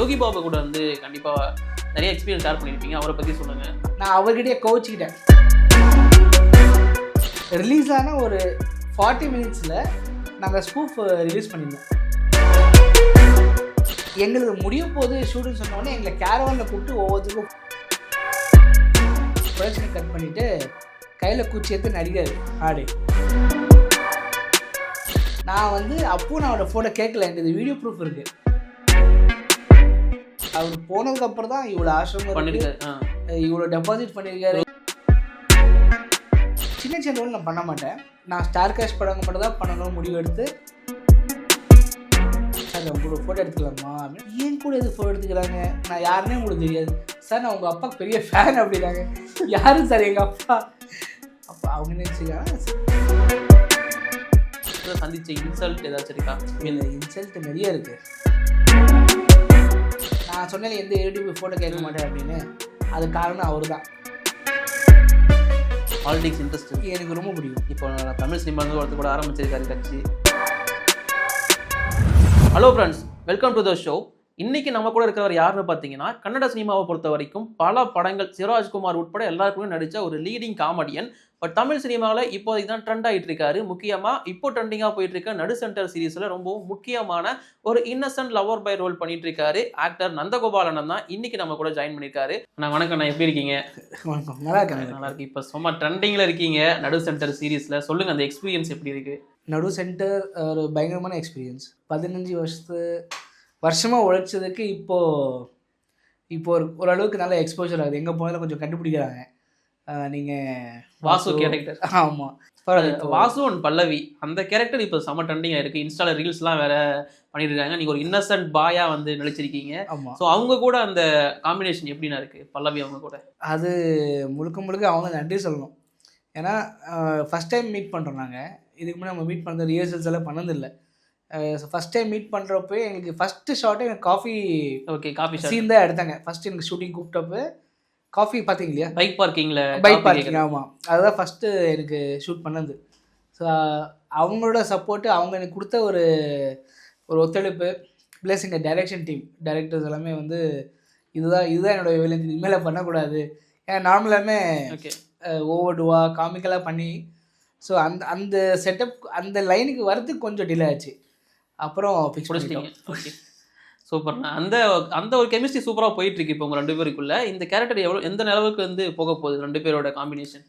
யோகி பாபு கூட வந்து கண்டிப்பாக நிறைய எக்ஸ்பீரியன்ஸ் ஷேர் பண்ணியிருப்பீங்க, அவரை பற்றி சொல்லுங்கள். நான் அவர்கிட்டயே கோச்சிக்கிட்டேன். ரிலீஸ் ஆன ஒரு 40 மினிட்ஸில் நாங்கள் ஸ்கூப் ரிலீஸ் பண்ணியிருந்தோம். எங்களுக்கு முடிய போது ஷூட்டுன்னு சொன்னோடனே எங்களை கேரவானில் கூப்பிட்டு ஒவ்வொருத்தருக்கும் ப்ரொடக்ஷனை கட் பண்ணிவிட்டு கையில் குச்சி எடுத்து நடிகாரு ஆடு. நான் வந்து அப்போது நான் அவரோட ஃபோட்டோ கேட்கல, எனக்கு வீடியோ ப்ரூஃப் இருக்குது. அவர் போனதுக்கப்புறம் தான் இவ்வளோ ஆசிரமம் பண்ணியிருக்காரு, இவ்வளோ டெபாசிட் பண்ணியிருக்காரு. சின்ன சின்ன ரோல் நான் பண்ண மாட்டேன். நான் ஸ்டார் கேஷ் படங்க மட்டும் தான் பண்ணணும் முடிவு எடுத்து, சார் உங்களோட ஃபோட்டோ எடுத்துக்கலாமா அப்படின்னு. ஏன் கூட எது ஃபோட்டோ எடுத்துக்கிறாங்க, நான் யாருன்னே உங்களுக்கு தெரியாது சார், நான் உங்கள் அப்பாவுக்கு பெரிய ஃபேன் அப்படின்னாங்க. யாரும் சார் எங்கள் அப்பா. அப்போ அவங்க நினச்சிக்காங்க. சந்திச்ச இன்சல்ட் ஏதாச்சும் இருக்கா? இல்லை, இன்சல்ட் நிறைய இருக்குது. நான் சொன்னேன் எந்த யூடியூப் ஃபோட்டோ கேட்க மாட்டேன் அப்படின்னு, அது காரணம் அவர் தான். பாலிடிக்ஸ் இன்ட்ரெஸ்ட் எனக்கு ரொம்ப பிடிக்கும். இப்போ தமிழ் சினிமாவில் ஒருத்தர் கூட ஆரம்பிச்சிருக்காரு கட்சி. Hello friends, welcome to the show. இன்னைக்கு நம்ம கூட இருக்கிறவர் யாருன்னு பார்த்தீங்கன்னா, கன்னட சினிமாவை பொறுத்த வரைக்கும் பல படங்கள் சிவராஜ்குமார் உட்பட எல்லாருக்குமே நடித்த ஒரு லீடிங் காமெடியன். பட் தமிழ் சினிமாவில் இப்போதைக்கு தான் ட்ரெண்ட் ஆகிட்டு இருக்காரு. முக்கியமாக இப்போ ட்ரெண்டிங்காக போயிட்டு இருக்க நடு சென்டர் சீரீஸில் ரொம்பவும் முக்கியமான ஒரு இன்னசென்ட் லவர் பை ரோல் பண்ணிட்டு இருக்காரு ஆக்டர் நந்தகோபாலன் தான் இன்னைக்கு நம்ம கூட ஜாயின் பண்ணியிருக்காரு. நான் வணக்கம், நான் எப்படி இருக்கீங்க? வணக்கம், நல்லா இருக்கேன். நல்லா இருக்கு. இப்போ சும்மா ட்ரெண்டிங்கில் இருக்கீங்க நடு சென்டர் சீரீஸில், சொல்லுங்கள் அந்த எக்ஸ்பீரியன்ஸ் எப்படி இருக்கு? நடு சென்டர் ஒரு பயங்கரமான எக்ஸ்பீரியன்ஸ். 15 வருஷமாக உழைச்சதுக்கு இப்போ ஓரளவுக்கு நல்ல எக்ஸ்போஜர் ஆகுது. எங்கே போனாலும் கொஞ்சம் கண்டுபிடிக்கிறாங்க. நீங்கள் வாசு கேரக்டர். ஆமாம், வாசு அண்ட் பல்லவி அந்த கேரக்டர் இப்போ செம்ம ட்ரெண்டிங்காக இருக்குது. இன்ஸ்டால ரீல்ஸ்லாம் வேற பண்ணிட்டு இருக்காங்க. நீங்கள் ஒரு இன்னசென்ட் பாயா வந்து நடிச்சிருக்கீங்க. ஆமாம். ஸோ அவங்க கூட அந்த காம்பினேஷன் எப்படின்னா இருக்குது பல்லவி அவங்க கூட? அது முழுக்க அவங்க நன்றி சொல்லணும். ஏன்னா ஃபஸ்ட் டைம் மீட் பண்ணுறோம் நாங்கள். இதுக்கு முன்னாடி நம்ம மீட் பண்ணுறது ரிஹர்சல்ஸ் எல்லாம் பண்ணதில்லை. ஃபஸ்ட் டைம் மீட் பண்ணுறப்போ எங்களுக்கு ஃபஸ்ட்டு ஷார்ட்டே எனக்கு காஃபி சீன் தான் எடுத்தாங்க. ஃபஸ்ட்டு எனக்கு ஷூட்டிங் கூப்பிட்டப்போ காஃபி பார்த்தீங்க இல்லையா, பைக் பார்க்கிங்கில். ஆமாம், அதுதான் ஃபஸ்ட்டு எனக்கு ஷூட் பண்ணது. ஸோ அவங்களோட சப்போர்ட்டு, அவங்க எனக்கு கொடுத்த ஒரு ஒத்துழைப்பு, ப்ளஸ் எங்கள் டைரக்ஷன் டீம் டைரக்டர்ஸ் எல்லாமே வந்து இதுதான் என்னோடய வேலை, இது மேலே பண்ணக்கூடாது. ஏன்னா நார்மலாமே ஓவர்டுவா காமிக்கலாக பண்ணி, ஸோ அந்த செட்டப் அந்த லைனுக்கு வரதுக்கு கொஞ்சம் டிலே ஆச்சு. அப்புறம் ஃபிக்ஸ் பண்ணிட்டீங்க. ஓகே, சூப்பர்ண்ணா. அந்த ஒரு கெமிஸ்ட்ரி சூப்பராக போயிட்டு இருக்கு இப்போ உங்கள் 2 பேருக்குள்ள. இந்த கேரக்டர் எந்த நிலவுக்கு வந்து போக போகுது 2 பேரோட காம்பினேஷன்?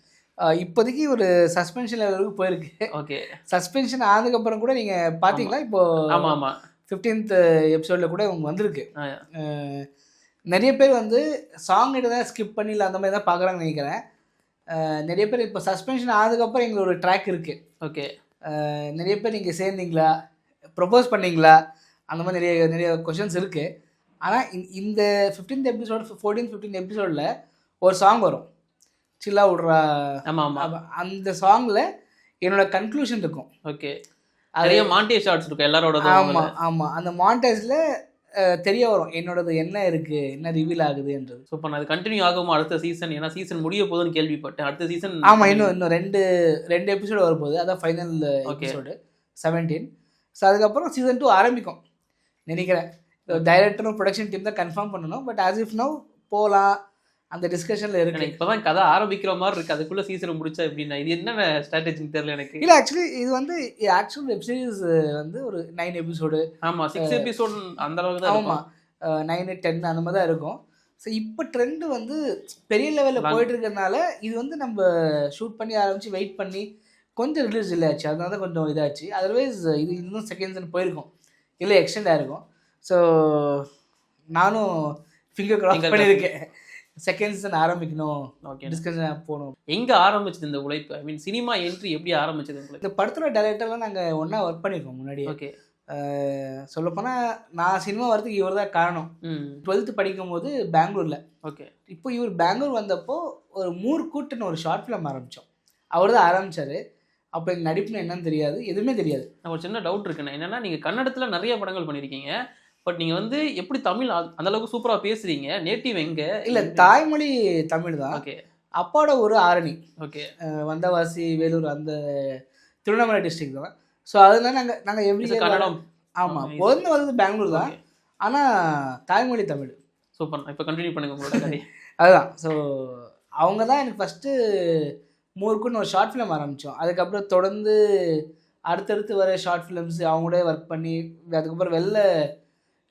இப்போதைக்கு ஒரு சஸ்பென்ஷன் லெவலுக்கு போயிருக்கு. ஓகே, சஸ்பென்ஷன் ஆனதுக்கப்புறம் கூட நீங்கள் பார்த்தீங்களா, இப்போ ஆமாம் 15th எபிசோடில் கூட அவங்க வந்திருக்கு. நிறைய பேர் வந்து சாங் கிட்ட தான் ஸ்கிப் பண்ணி இல்லை அந்த மாதிரி தான் பார்க்குறாங்கன்னு நினைக்கிறேன். நிறைய பேர் இப்போ சஸ்பென்ஷன் ஆனதுக்கப்புறம் எங்களுக்கு ஒரு ட்ராக் இருக்குது. ஓகே, நிறைய பேர் நீங்கள் சேர்ந்தீங்களா, ப்ரொப்போஸ் பண்ணீங்களா, அந்த மாதிரி நிறைய கொஷின்ஸ் இருக்குது. ஆனால் இந்த 15th எபிசோட் 14-15 எபிசோடில் ஒரு சாங் வரும், சில்லா விட்றா. ஆமாம், அந்த சாங்கில் என்னோட கன்க்ளூஷன் இருக்கும். ஓகே, நிறைய மாண்டேஜ் ஷாட்ஸ் இருக்கும் எல்லாரோட. ஆமாம், அந்த மாண்டேஜில் தெரிய வரும் என்னோடது என்ன இருக்குது, என்ன ரிவீல் ஆகுதுன்றது. ஸோ இப்போ அது கண்டினியூ ஆகுமா அடுத்த சீசன்? ஏன்னா சீசன் முடிய போதுன்னு கேள்விப்பட்டேன். அடுத்த சீசன் ஆமாம், இன்னும் ரெண்டு எபிசோடு வரப்போகுது. அதான் ஃபைனல் எபிசோடு 17. ஸோ அதுக்கப்புறம் சீசன் 2 ஆரம்பிக்கும் நினைக்கிறேன். டைரக்டரும் ப்ரொடக்ஷன் டீம் தான் கன்ஃபார்ம் பண்ணணும். பட் ஆஸ் இஃப் நவ் போகலாம், அந்த டிஸ்கஷனில் இருக்கு. இப்போ தான் கதை ஆரம்பிக்கிற மாதிரி இருக்குது, அதுக்குள்ளே சீசனை முடிச்சா எப்படின்னா இது என்ன ஸ்ட்ராட்டஜின்னு தெரியல எனக்கு. இல்லை, ஆக்சுவலி இது வந்து ஆக்சுவல் வெப் சீரிஸ் வந்து ஒரு 9 எபிசோடு. ஆமாம், 6 எபிசோட் அந்த அளவுக்கு தான். ஆமாம், 9-10 அந்த மாதிரி தான் இருக்கும். ஸோ இப்போ ட்ரெண்டு வந்து பெரிய லெவலில் போயிட்டு இருக்கிறதுனால இது வந்து நம்ம ஷூட் பண்ணி ஆரம்பித்து வெயிட் பண்ணி கொஞ்சம் ரிலீஸ் இல்லை ஆச்சு, அதனால தான் கொஞ்சம் இதாச்சு. அதர்வைஸ் இது இன்னும் செகண்ட் சீசன் போயிருக்கும், இல்லை எக்ஸ்டெண்ட் ஆகிருக்கும். ஸோ நானும் ஃபிங்கர் கிராஸ் பண்ணியிருக்கேன், செகண்ட் சீசன் ஆரம்பிக்கணும். ஓகே, டிஸ்கஷன் போகணும். எங்கே ஆரம்பிச்சது இந்த உழைப்பு? ஐ மீன் சினிமா என்ட்ரி எப்படி ஆரம்பிச்சது உங்களுக்கு? இந்த படத்தோட டைரக்டர்லாம் நாங்கள் ஒன்றா ஒர்க் பண்ணியிருக்கோம் முன்னாடி. ஓகே, சொல்லப்போனால் நான் சினிமா வரதுக்கு இவர் தான் காரணம். 12th படிக்கும் போது பெங்களூரில். ஓகே, இப்போ இவர் பெங்களூர் வந்தப்போ ஒரு மூர்க்கூட்டுன்னு ஒரு ஷார்ட் ஃபிலிம் ஆரம்பித்தோம். அவர் தான் ஆரம்பித்தார். அப்போ எனக்கு நடிப்புன்னு என்னன்னு தெரியாது, எதுவுமே தெரியாது. நான் ஒரு சின்ன டவுட் இருக்குண்ணே. என்னென்னா நீங்கள் கன்னடத்தில் நிறைய படங்கள் பண்ணியிருக்கீங்க, பட் நீங்கள் வந்து எப்படி தமிழ் அந்தளவுக்கு சூப்பராக பேசுகிறீங்க? நேட்டிவ் எங்கே? இல்லை, தாய்மொழி தமிழ் தான். ஓகே, அப்பாவோட ஒரு ஆரணி. ஓகே, வந்தவாசி, வேலூர், அந்த திருவண்ணாமலை டிஸ்ட்ரிக்ட் தான். ஸோ அதனால நாங்கள் எவ்ரி கன்னடம். ஆமாம், பிறந்து வந்தது பெங்களூர் தான். ஆனால் தாய்மொழி தமிழ். சூப்பர். இப்போ கண்டினியூ பண்ணுங்க உங்களோட கதை. அதுதான். ஸோ அவங்க தான் எனக்கு ஃபஸ்ட்டு மூர்க்குன்னு ஒரு ஷார்ட் ஃபிலிம் ஆரம்பித்தோம். அதுக்கப்புறம் தொடர்ந்து அடுத்தடுத்து வர ஷார்ட் ஃபிலிம்ஸ் அவங்களே ஒர்க் பண்ணி, அதுக்கப்புறம் வெளில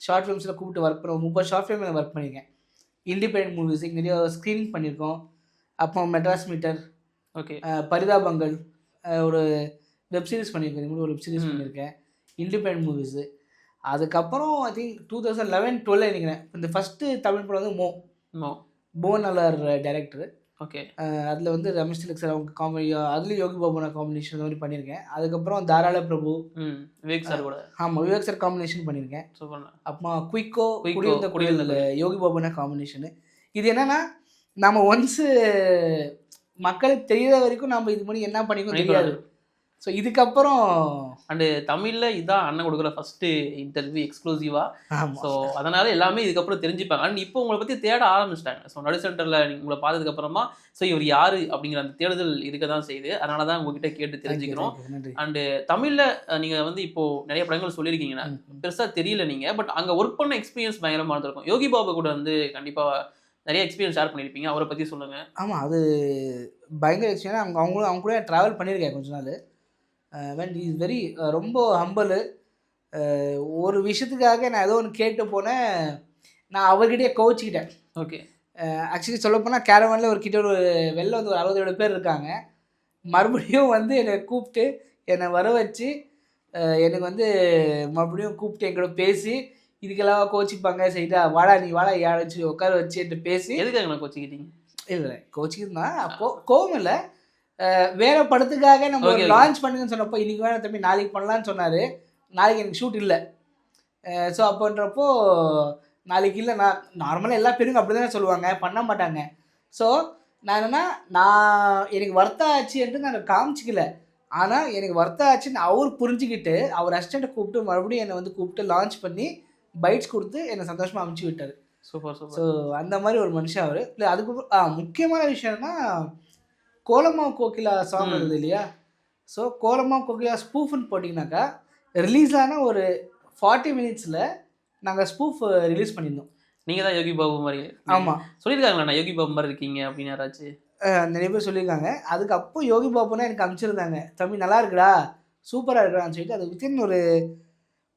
ஷார்ட் ஃபிலிம்ஸில் கூப்பிட்டு ஒர்க் பண்ணுவோம். 30 ஷார்ட் ஃபிலிமில் ஒர்க் பண்ணியிருக்கேன். இண்டிபெண்டன்ட் மூவிஸ் நிறைய ஸ்க்ரீனிங் பண்ணியிருக்கோம். அப்போ மெட்ராஸ் மீட்டர், ஓகே, பரிதாபங்கள், ஒரு வெப் சீரிஸ் பண்ணியிருக்கேன். இது மாதிரி ஒரு வெப் சீரிஸ் பண்ணியிருக்கேன். Independent movies. அதுக்கப்புறம் ஐ திங்க் 2011-12 நினைக்கிறேன் இந்த ஃபஸ்ட்டு தமிழ் படம் வந்து மோகன்லால் டைரக்டர். ஓகே. அதில் வந்து ரமேஷ் திலக் சார் அவங்க காமெடி, அதுலேயும் யோகி பாபுனா காம்பினேஷன் அந்த மாதிரி பண்ணியிருக்கேன். அதுக்கப்புறம் தாராள பிரபு, விவேக் சார் கூட. ஆமாம், விவேக் சார் காம்பினேஷன் பண்ணியிருக்கேன். சூப்பர். அப்புறமா குயிக்கோ குடியிருந்த யோகி பாபுனா காம்பினேஷனு. இது என்னன்னா நம்ம ஒன்ஸு மக்களுக்கு தெரியாத வரைக்கும் நம்ம இது மாதிரி என்ன பண்ணிக்கணும் தெரியாது. ஸோ இதுக்கப்புறம் அண்டு தமிழில் இதான் அண்ணன் கொடுக்குற ஃபஸ்ட்டு இன்டர்வியூ எக்ஸ்க்ளூசிவாக. ஸோ அதனால் எல்லாமே இதுக்கப்புறம் தெரிஞ்சுப்பாங்க. அண்ட் இப்போ உங்களை பற்றி தேட ஆரம்பிச்சிட்டாங்க. ஸோ நடு சென்டரில் உங்களை பார்த்ததுக்கப்புறமா ஸோ இவர் யார் அப்படிங்கிற அந்த தேடுதல் இருக்க தான் செய்யுது. அதனால தான் உங்ககிட்ட கேட்டு தெரிஞ்சுக்கிறோம். அண்டு தமிழில் நீங்கள் வந்து இப்போது நிறைய படங்கள் சொல்லியிருக்கீங்கன்னா பெருசாக தெரியல நீங்கள், பட் அங்கே ஒர்க் பண்ண எக்ஸ்பீரியன்ஸ் பயங்கரமாக இருந்திருக்கும். யோகி பாபு கூட வந்து கண்டிப்பாக நிறைய எக்ஸ்பீரியன்ஸ் ஷேர் பண்ணியிருப்பீங்க. அவரை பற்றி சொல்லுங்கள். ஆமாம், அது பயங்கர எக்ஸ்பீரியன்ஸ். அவங்க கூட ட்ராவல் பண்ணியிருக்கேன் கொஞ்ச நாள். வென் இஸ் வெரி ரொம்ப ஹம்பிள். ஒரு விஷயத்துக்காக நான் ஏதோ ஒன்று கேட்டு போனேன், நான் அவர்கிட்டயே கோச்சிக்கிட்டேன். ஓகே. ஆக்சுவலி சொல்லப்போனால் கேரவனில் ஒரு கிட்ட ஒரு வெளில வந்து ஒரு 60 பேர் இருக்காங்க. மறுபடியும் வந்து என்னை கூப்பிட்டு என்னை வர வச்சு எனக்கு வந்து மறுபடியும் கூப்பிட்டு எங்களோட பேசி இதுக்கெல்லாம் கோச்சிப்பாங்க. சரிடா வாடா நீ வாடா யாராச்சு உட்கார வச்சு என்கிட்ட பேசி. எதுக்காக நான் கோச்சிக்கிட்டீங்க? இல்லை கோச்சிக்கிட்டு தான், அப்போது கோவம் இல்லை, வேறு படத்துக்காக நம்ம லான்ச் பண்ணுங்கன்னு சொன்னப்போ இன்றைக்கி வேணாம் தம்பி நாளைக்கு பண்ணலான்னு சொன்னார். நாளைக்கு எனக்கு ஷூட் இல்லை. ஸோ அப்போன்றப்போ நாளைக்கு இல்லை, நான் நார்மலாக எல்லா பேருக்கும் அப்படி தானே சொல்லுவாங்க, பண்ண மாட்டாங்க. ஸோ நான் என்னென்னா எனக்கு வருத்தம் ஆச்சு என்று நான் காமிச்சிக்கல. ஆனால் எனக்கு வருத்தம் ஆச்சுன்னு அவர் புரிஞ்சுக்கிட்டு அவர் அசிஸ்டண்ட்டை கூப்பிட்டு மறுபடியும் என்னை வந்து கூப்பிட்டு லான்ச் பண்ணி பைட்ஸ் கொடுத்து என்னை சந்தோஷமாக அமுச்சு விட்டார். Super super. ஸோ அந்த மாதிரி ஒரு மனுஷன் அவர். இல்லை அதுக்கு முக்கியமான விஷயம்னா கோலமாவு கோகிலா சாங் இருக்குது இல்லையா? ஸோ கோலமாவு கோகிலா ஸ்பூஃப்னு போட்டிங்கனாக்கா ரிலீஸ் ஆன ஒரு 40 மினிட்ஸில் நாங்கள் ஸ்பூஃப் ரிலீஸ் பண்ணியிருந்தோம். நீங்கள் தான் யோகி பாபு மாதிரி? ஆமாம். சொல்லியிருக்காங்களா யோகி பாபு மாதிரி இருக்கீங்க அப்படின்னு யாராச்சும்? நிறைய பேர் சொல்லியிருக்காங்க. அதுக்கு அப்போ யோகி பாபுனா எனக்கு அனுப்பிச்சிருந்தாங்க, தம்பி நல்லா இருக்குடா சூப்பராக இருக்கிறான்னு சொல்லிட்டு. அது வித்தின் ஒரு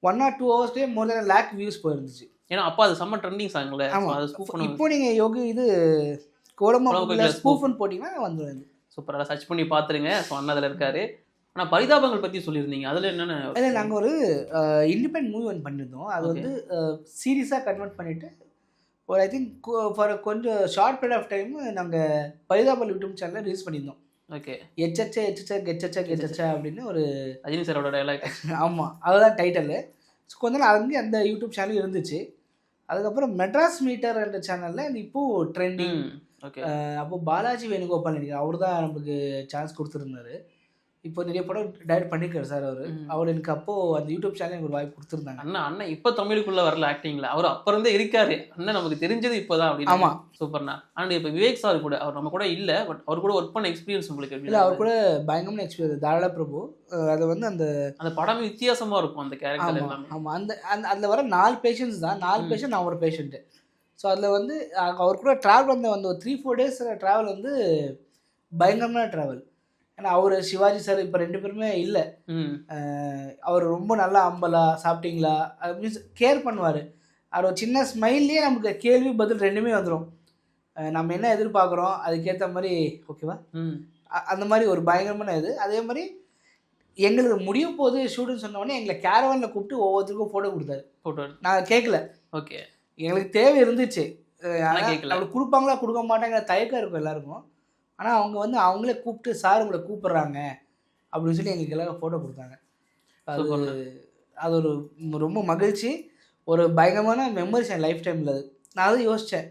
1 or 2 ஹவர்ஸ்லேயே more than 1 lakh வியூஸ் போயிருந்துச்சு. ஏன்னா அப்போ அது செம்ம ட்ரெண்டிங் சாங்ல. ஆமாம். இப்போ நீங்கள் யோகி இது கோலமாவு கோகிலா ஸ்பூஃப்னு போட்டிங்கன்னா வந்துடுது. சூப்பராக சர்ச் பண்ணி பார்த்துருங்க. ஸோ அண்ணா அதில் இருக்காரு. ஆனால் பரிதாபங்கள் பற்றி சொல்லியிருந்தீங்க, அதில் என்னென்ன? அதில் நாங்கள் ஒரு இண்டிபெண்ட் மூவி ஒன்று பண்ணியிருந்தோம். அது வந்து சீரியஸாக கன்வெர்ட் பண்ணிவிட்டு ஒரு ஐ திங்க் ஃபார் கொஞ்சம் ஷார்ட் பீரியட் ஆஃப் டைம் நாங்கள் பரிதாபங்கள் யூடியூப் சேனலில் ரிலீஸ் பண்ணியிருந்தோம். ஓகே. எச்சச்சா எச்சச்சா கெச்சச்சா கெச்சச்சா அப்படின்னு ஒரு ரஜினி சாரோட டைலாக். ஆமாம், அதுதான் டைட்டில். ஸோ கொஞ்ச நாள் அங்கேயும் அந்த யூடியூப் சேனல் இருந்துச்சு. அதுக்கப்புறம் மெட்ராஸ் மீட்டர் என்ற சேனலில் இப்போது ட்ரெண்டிங். ஓகே. அப்போது பாலாஜி வேணுகோபால் நினைக்கிறேன், அவர் தான் நமக்கு சான்ஸ் கொடுத்துருந்தாரு. இப்போ நிறைய படம் டைரக்ட் பண்ணியிருக்காரு சார் அவர் எனக்கு அப்போது அந்த யூடியூப் சேனல் எனக்கு ஒரு வாய்ப்பு கொடுத்துருந்தாங்க. அண்ணன் இப்போ தமிழுக்குள்ளே வரல ஆக்டிங்கில், அவர் அப்போ இருந்தே இருக்காரு. அண்ணன் நமக்கு தெரிஞ்சது இப்போ தான் அப்படின்னு. ஆமாம். சூப்பர்ண்ணா. அண்ட் இப்போ விவேக் சார் கூட அவர் நம்ம கூட இல்லை, பட் அவர் கூட ஒர்க் பண்ண எக்ஸ்பீரியன்ஸ் உங்களுக்கு எப்படி? இல்லை, அவர் கூட பயங்கரமான எக்ஸ்பீரியன்ஸ். தாராள பிரபு அது வந்து அந்த படமே வித்தியாசமாக இருக்கும் அந்த கேரக்டர் எல்லாமே. ஆமாம். அதில் வர 4 பேஷண்ட்ஸ் தான். 4 பேஷண்ட் நான் ஒரு பேஷண்ட்டு. ஸோ அதில் வந்து அவர் கூட ட்ராவல் வந்து ஒரு 3-4 டேஸ் ட்ராவல் வந்து பயங்கரமான ட்ராவல். ஏன்னா அவர் சிவாஜி சார் இப்போ 2 பேருமே இல்லை. அவர் ரொம்ப நல்லா அம்பலா சாப்பிட்டீங்களா மீன்ஸ் கேர் பண்ணுவார். அவர் சின்ன ஸ்மைல்லையே நமக்கு கேள்வி பதில் 2மே வந்துடும். நம்ம என்ன எதிர்பார்க்குறோம் அதுக்கேற்ற மாதிரி ஓகேவா அந்த மாதிரி ஒரு பயங்கரமான இது. அதே மாதிரி எங்களுக்கு முடிய போது ஷூட்டுன்னு சொன்னோடனே எங்களை கேரவனில் கூப்பிட்டு ஒவ்வொருத்தருக்கும் ஃபோட்டோ கொடுத்தாரு. நாங்கள் கேட்கல. ஓகே. எங்களுக்கு தேவை இருந்துச்சு, அவங்களுக்கு கொடுப்பாங்களா கொடுக்க மாட்டாங்கிற தயக்கம் இருக்கும் எல்லாருக்கும். ஆனால் அவங்க வந்து அவங்களே கூப்பிட்டு சார் உங்களை கூப்பிட்றாங்க அப்படின்னு சொல்லி எங்களுக்கு எல்லாரும் ஃபோட்டோ கொடுத்தாங்க. அது ஒரு ரொம்ப மகிழ்ச்சி, ஒரு பயங்கரமான மெமரிஸ் என் லைஃப் டைமில். அது நான் அதை யோசித்தேன்.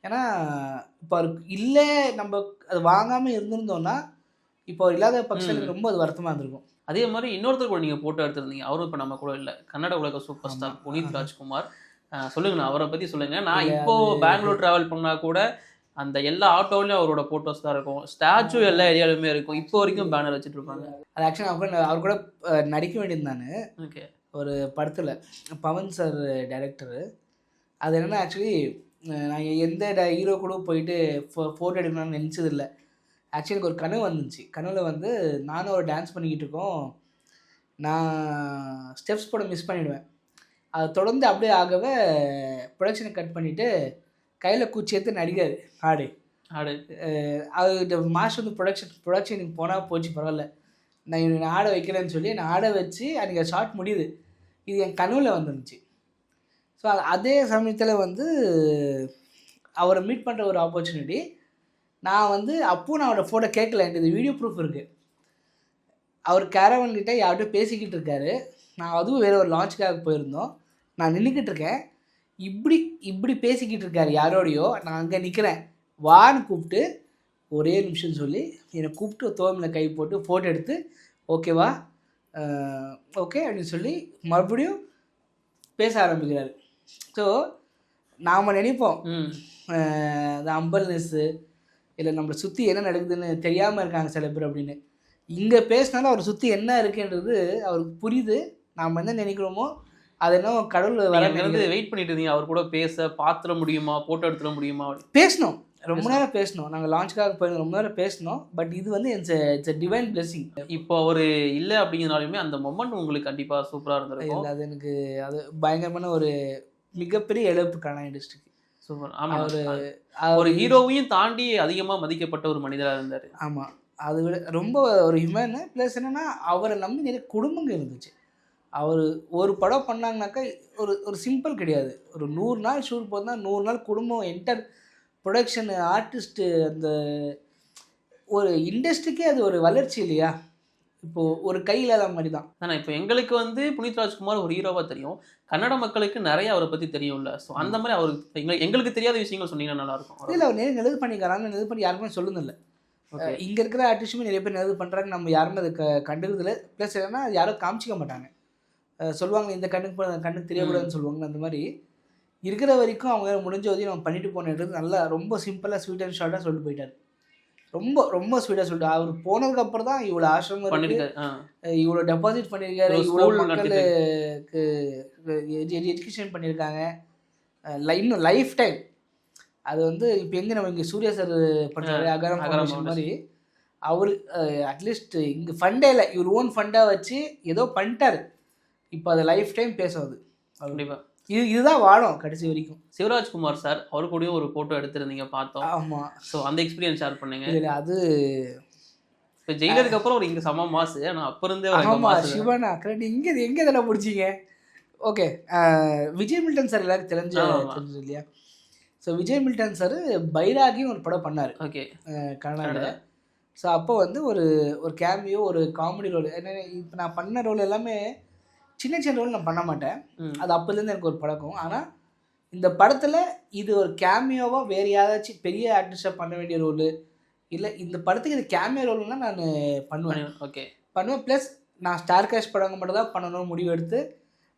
ஏன்னா இப்போ அவருக்கு இல்லை நம்ம அது வாங்காமல் இருந்திருந்தோன்னா இப்போ அவர் இல்லாத பட்சத்தில் ரொம்ப அது வருத்தமாக இருந்திருக்கும். அதே மாதிரி இன்னொருத்தர் கூட நீங்கள் ஃபோட்டோ எடுத்திருந்தீங்க, அவரும் இப்போ நம்ம கூட இல்லை, கன்னட உலக சூப்பர் ஸ்டார் புனித் ராஜ்குமார். சொல்லுங்கண்ணா, அவரை பற்றி சொல்லுங்கள். நான் இப்போது பெங்களூர் ட்ராவல் பண்ணால் கூட அந்த எல்லா ஆட்டோவிலையும் அவரோட ஃபோட்டோஸ் தான் இருக்கும், ஸ்டாச்சு எல்லா ஏரியாலுமே இருக்கும். இப்போ வரைக்கும் பேனர் வச்சுட்டு இருப்பாங்க. அது ஆக்சுவலி அவர் கூட நடிக்க வேண்டியிருந்தானு. ஓகே. ஒரு படத்தில் பவன் சார் டைரக்டரு அது என்னென்னா ஆக்சுவலி நான் எந்த ஹீரோ கூட போயிட்டு ஃபோட்டோ எடுக்கணும்னு நினச்சதில்லை. ஆக்சுவலி எனக்கு ஒரு கனவு வந்துச்சு. கனவில் வந்து நானும் ஒரு டான்ஸ் பண்ணிக்கிட்டு இருக்கோம். நான் ஸ்டெப்ஸ் போட மிஸ் பண்ணிவிடுவேன். அதை தொடர்ந்து அப்படியே ஆகவே ப்ரொடக்ஷனை கட் பண்ணிவிட்டு கையில் குச்சி எடுத்து நடிக்காது ஆடு. அது மாஸ்டர் வந்து ப்ரொடக்ஷனுக்கு போனால் போச்சு பரவாயில்ல, நான் ஆட வைக்கிறேன்னு சொல்லி நான் ஆட வச்சு அன்றைக்கி ஷார்ட் முடியுது. இது என் கனவில் வந்துருந்துச்சு. ஸோ அதே சமயத்தில் வந்து அவரை மீட் பண்ணுற ஒரு ஆப்பர்ச்சுனிட்டி. நான் வந்து அப்போது நான் அவரோட ஃபோட்டோ கேட்கல, எனக்கு வீடியோ ப்ரூஃப் இருக்குது. அவர் கேரவன்கிட்ட யார்கிட்ட பேசிக்கிட்டு இருக்காரு. நான் அதுவும் வேறு ஒரு லான்ச்சுக்காக போயிருந்தோம். நான் நின்றுக்கிட்டு இருக்கேன். இப்படி பேசிக்கிட்டு இருக்காரு யாரோடையோ. நான் அங்கே நிற்கிறேன். வான்னு கூப்பிட்டு ஒரே நிமிஷம்னு சொல்லி என்னை கூப்பிட்டு தோமில் கை போட்டு ஃபோட்டோ எடுத்து ஓகேவா ஓகே அப்படின்னு சொல்லி மறுபடியும் பேச ஆரம்பிக்கிறாரு. ஸோ நாம் நினைப்போம் இந்த அம்பல்னஸ்ஸு இல்லை நம்மளை சுற்றி என்ன நடக்குதுன்னு தெரியாமல் இருக்காங்க சில பேர் அப்படின்னு. இங்கே பேசினாலும் அவர் சுற்றி என்ன இருக்குன்றது அவருக்கு புரியுது. நாம் என்ன நினைக்கிறோமோ அது என்ன கடவுள் வர வெயிட் பண்ணிட்டு இருந்தீங்க. அவர் கூட பேச பார்த்துட முடியுமா, ஃபோட்டோ எடுத்துட முடியுமா? பேசணும், ரொம்ப நேரம் பேசணும். நாங்கள் லான்ச்சுக்காக போய் ரொம்ப நேரம் பேசணும். பட் இது வந்து இட்ஸ் எ டிவைன் பிளெஸிங். இப்போ அவர் இல்லை அப்படிங்கிறனாலுமே அந்த மொமெண்ட் உங்களுக்கு கண்டிப்பாக சூப்பராக இருந்திருக்கும். இல்லை, அது எனக்கு அது பயங்கரமான ஒரு மிகப்பெரிய இழப்பு கன்னடா இண்டஸ்ட்ரிக்கு. சூப்பர். ஆமாம், ஒரு ஹீரோவையும் தாண்டி அதிகமாக மதிக்கப்பட்ட ஒரு மனிதராக இருந்தார். ஆமாம், அதை விட ரொம்ப ஒரு ஹியூமன். ப்ளஸ் என்னென்னா அவரை நம்பி நிறைய குடும்பங்கள் இருந்துச்சு. அவர் ஒரு படம் பண்ணாங்கனாக்கா ஒரு சிம்பிள் கிடையாது. ஒரு 100 நாள் ஷூட் போனால் 100 நாள் குடும்பம் என்டர் ப்ரொடக்ஷனு ஆர்டிஸ்ட்டு அந்த ஒரு இண்டஸ்ட்ரிக்கே அது ஒரு வளர்ச்சி இல்லையா? இப்போது ஒரு கை இல்லாத மாதிரி தான். ஆனால் இப்போ எங்களுக்கு வந்து புனித் ராஜ்குமார் ஒரு ஹீரோவாக தெரியும். கன்னட மக்களுக்கு நிறைய அவரை பற்றி தெரியும்ல. ஸோ அந்த மாதிரி அவருக்கு எங்களுக்கு தெரியாத விஷயங்கள் சொன்னீங்கன்னா நல்லாயிருக்கும். இல்லை, அவர் நிறைய நல்லது பண்ணிக்கிறாங்க. நல்லது பண்ணி யாருமே சொல்லுதில்ல. இங்கே இருக்கிற ஆர்டிஸ்ட்டுமே நிறைய பேர் நல்லது பண்ணுறாங்க. நம்ம யாருமே அதை கண்டுக்கிறதில்ல. ப்ளஸ் என்னன்னா அது யாரும் காமிச்சிக்க மாட்டாங்க. சொல்லுவாங்க இந்த கண்ணுக்கு தெரியக்கூடாதுன்னு சொல்லுவாங்க. அந்த மாதிரி இருக்கிற வரைக்கும் அவங்க முடிஞ்ச உதவி நம்ம பண்ணிட்டு போனது நல்லா ரொம்ப சிம்பிளாக ஸ்வீட் அண்ட் ஷார்ட்டாக சொல்லிட்டு போயிட்டார். ரொம்ப ரொம்ப ஸ்வீட்டாக சொல்லிட்டு அவர் போனதுக்கப்புறம் தான் இவ்வளோ ஆசிரமம் இருக்குது, இவ்வளோ டெபாசிட் பண்ணியிருக்காரு, இவ்வளோ மக்களுக்கு எஜுகேஷன் பண்ணியிருக்காங்க. இன்னும் லைஃப் டைம் அது வந்து இப்போ எங்கே நம்ம இங்கே சூர்யா சார் பண்ணுறாரு அகரம் ஃபவுண்டேஷன் மாதிரி அவர் அட்லீஸ்ட் இங்கே ஃபண்டே இல்லை, இவர் ஓன் ஃபண்டாக வச்சு ஏதோ பண்ணிட்டாரு. இப்போ அது லைஃப் டைம் பேசுவது கண்டிப்பாக இதுதான் வாழும் கடைசி வரைக்கும். சிவராஜ்குமார் சார் அவர் கூடயும் ஒரு ஃபோட்டோ எடுத்திருந்தீங்க பார்த்தோம். ஆமாம். ஸோ அந்த எக்ஸ்பீரியன்ஸ் ஷேர் பண்ணுங்க. இல்லை, அது இப்போ ஜெயிலருக்கு அப்புறம் ஒரு இங்கே சம மாசு. ஆனால் அப்போ இருந்தே சிவனா கரெக்ட். எங்கே இதெல்லாம் பிடிச்சிங்க? ஓகே, விஜய் மில்டன் சார் எல்லாருக்கும் தெரிஞ்சது இல்லையா? ஸோ விஜய் மில்டன் சார் பைராகியும் ஒரு படம் பண்ணார். ஓகே, கன்னடாவில். ஸோ அப்போ வந்து ஒரு கேமியோ ஒரு காமெடி ரோல். என்ன இப்போ நான் பண்ண ரோல் எல்லாமே சின்ன சின்ன ரோல் நான் பண்ண மாட்டேன். அது அப்போலேருந்து எனக்கு ஒரு பழக்கம். ஆனால் இந்த படத்தில் இது ஒரு கேமியோவாக வேறு யாராச்சும் பெரிய ஆக்ட்ரஸாக பண்ண வேண்டிய ரோலு இல்லை, இந்த படத்துக்கு இது கேமியோ ரோல்னால் நான் பண்ணுவேன். ஓகே, பண்ணுவேன். ப்ளஸ் நான் ஸ்டார் கேஷ் படங்கள் மட்டும் தான் பண்ணணும்னு முடிவு எடுத்து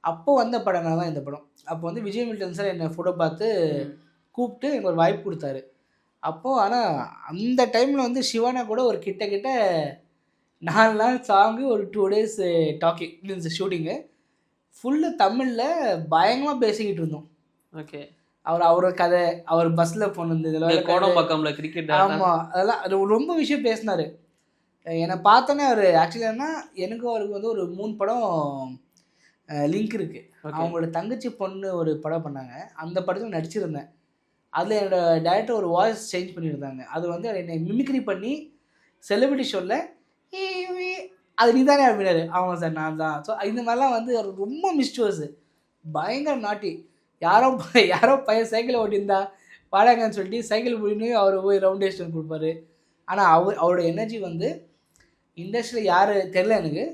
அப்போ வந்த படங்கள் தான் இந்த படம். அப்போ வந்து விஜய் மில்டன் சார் என்னை ஃபோட்டோ பார்த்து கூப்பிட்டு எனக்கு ஒரு வாய்ப்பு கொடுத்தாரு. அப்போது ஆனால் அந்த டைமில் வந்து சிவானா கூட ஒரு கிட்ட 4 நாள் சாங்கு, ஒரு 2 days talking means shooting full தமிழில் பயங்கரமாக பேசிக்கிட்டு இருந்தோம். ஓகே, அவரோட கதை, அவர் பஸ்ஸில் போனது, இதெல்லாம் கோடம்பாக்கம்ல கிரிக்கெட், ஆமாம், அதெல்லாம் ரொம்ப விஷயம் பேசினார். என்னை பார்த்தோன்னே அவர் ஆக்சுவலி என்ன எனக்கும் அவருக்கு வந்து ஒரு 3 படம் லிங்க் இருக்குது. அவங்களோட தங்கச்சி பொண்ணு ஒரு படம் பண்ணாங்க. அந்த படத்தில் நடிச்சிருந்தேன். அதில் என்னோடய டேரக்டர் ஒரு வாய்ஸ் சேஞ்ச் பண்ணியிருந்தாங்க. அது வந்து என்னை மிமிக்ரி பண்ணி செலிபிரிட்டி ஷோவில் அது நீ தானே அப்படின்னாரு. ஆமாம் சார் நான் தான். ஸோ இந்த மாதிரிலாம் வந்து அவர் ரொம்ப மிஸ்டோஸு, பயங்கர நாட்டி. யாரோ பையன் சைக்கிளை ஓட்டியிருந்தா பாடாங்கன்னு சொல்லிட்டு சைக்கிள் முடின்னு அவர் போய் ரவுண்ட் டேஸ்டன் கொடுப்பாரு. ஆனால் அவரோட எனர்ஜி வந்து இண்டஸ்ட்ரியில் யார் தெரில எனக்கு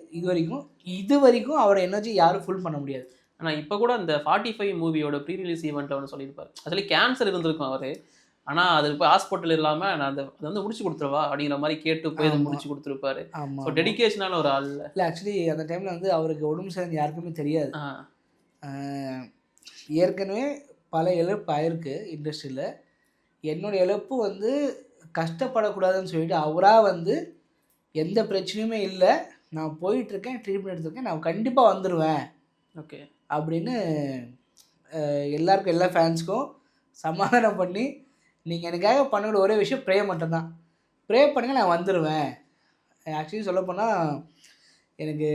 இது வரைக்கும் அவரோட எனர்ஜி யாரும் ஃபுல் பண்ண முடியாது. ஆனால் இப்போ கூட அந்த 45 மூவியோட ப்ரீ ரிலீஸ் ஈவெண்ட்டில் ஒன்று சொல்லியிருப்பார். ஆக்சுவலி கேன்சர் இருந்திருக்கும் அவர். ஆனால் அது இப்போ ஹாஸ்பிட்டல் இல்லாமல் நான் அதை வந்து முடிச்சு கொடுத்துருவா அப்படிங்கிற மாதிரி கேட்டு போய் அதை முடிச்சு கொடுத்துருப்பாரு. ஸோ டெடிக்கேஷனான ஒரு ஆள் இல்லை. ஆக்சுவலி அந்த டைமில் வந்து அவருக்கு உடம்பு சரிந்து யாருக்குமே தெரியாது. ஏற்கனவே பல இழப்பு ஆயிருக்கு இண்டஸ்ட்ரியில். என்னோடய இழப்பு வந்து கஷ்டப்படக்கூடாதுன்னு சொல்லிட்டு அவராக வந்து எந்த பிரச்சனையுமே இல்லை, நான் போயிட்டுருக்கேன், ட்ரீட்மெண்ட் எடுத்துருக்கேன், நான் கண்டிப்பாக வந்துடுவேன் ஓகே அப்படின்னு எல்லாருக்கும் எல்லா ஃபேன்ஸ்க்கும் சமாதானம் பண்ணி நீங்கள் எனக்காக பண்ணுற ஒரே விஷயம் ப்ரே மட்டும்தான். ப்ரே பண்ணுங்க, நான் வந்துடுவேன். ஆக்சுவலி சொல்லப்போனால் எனக்கு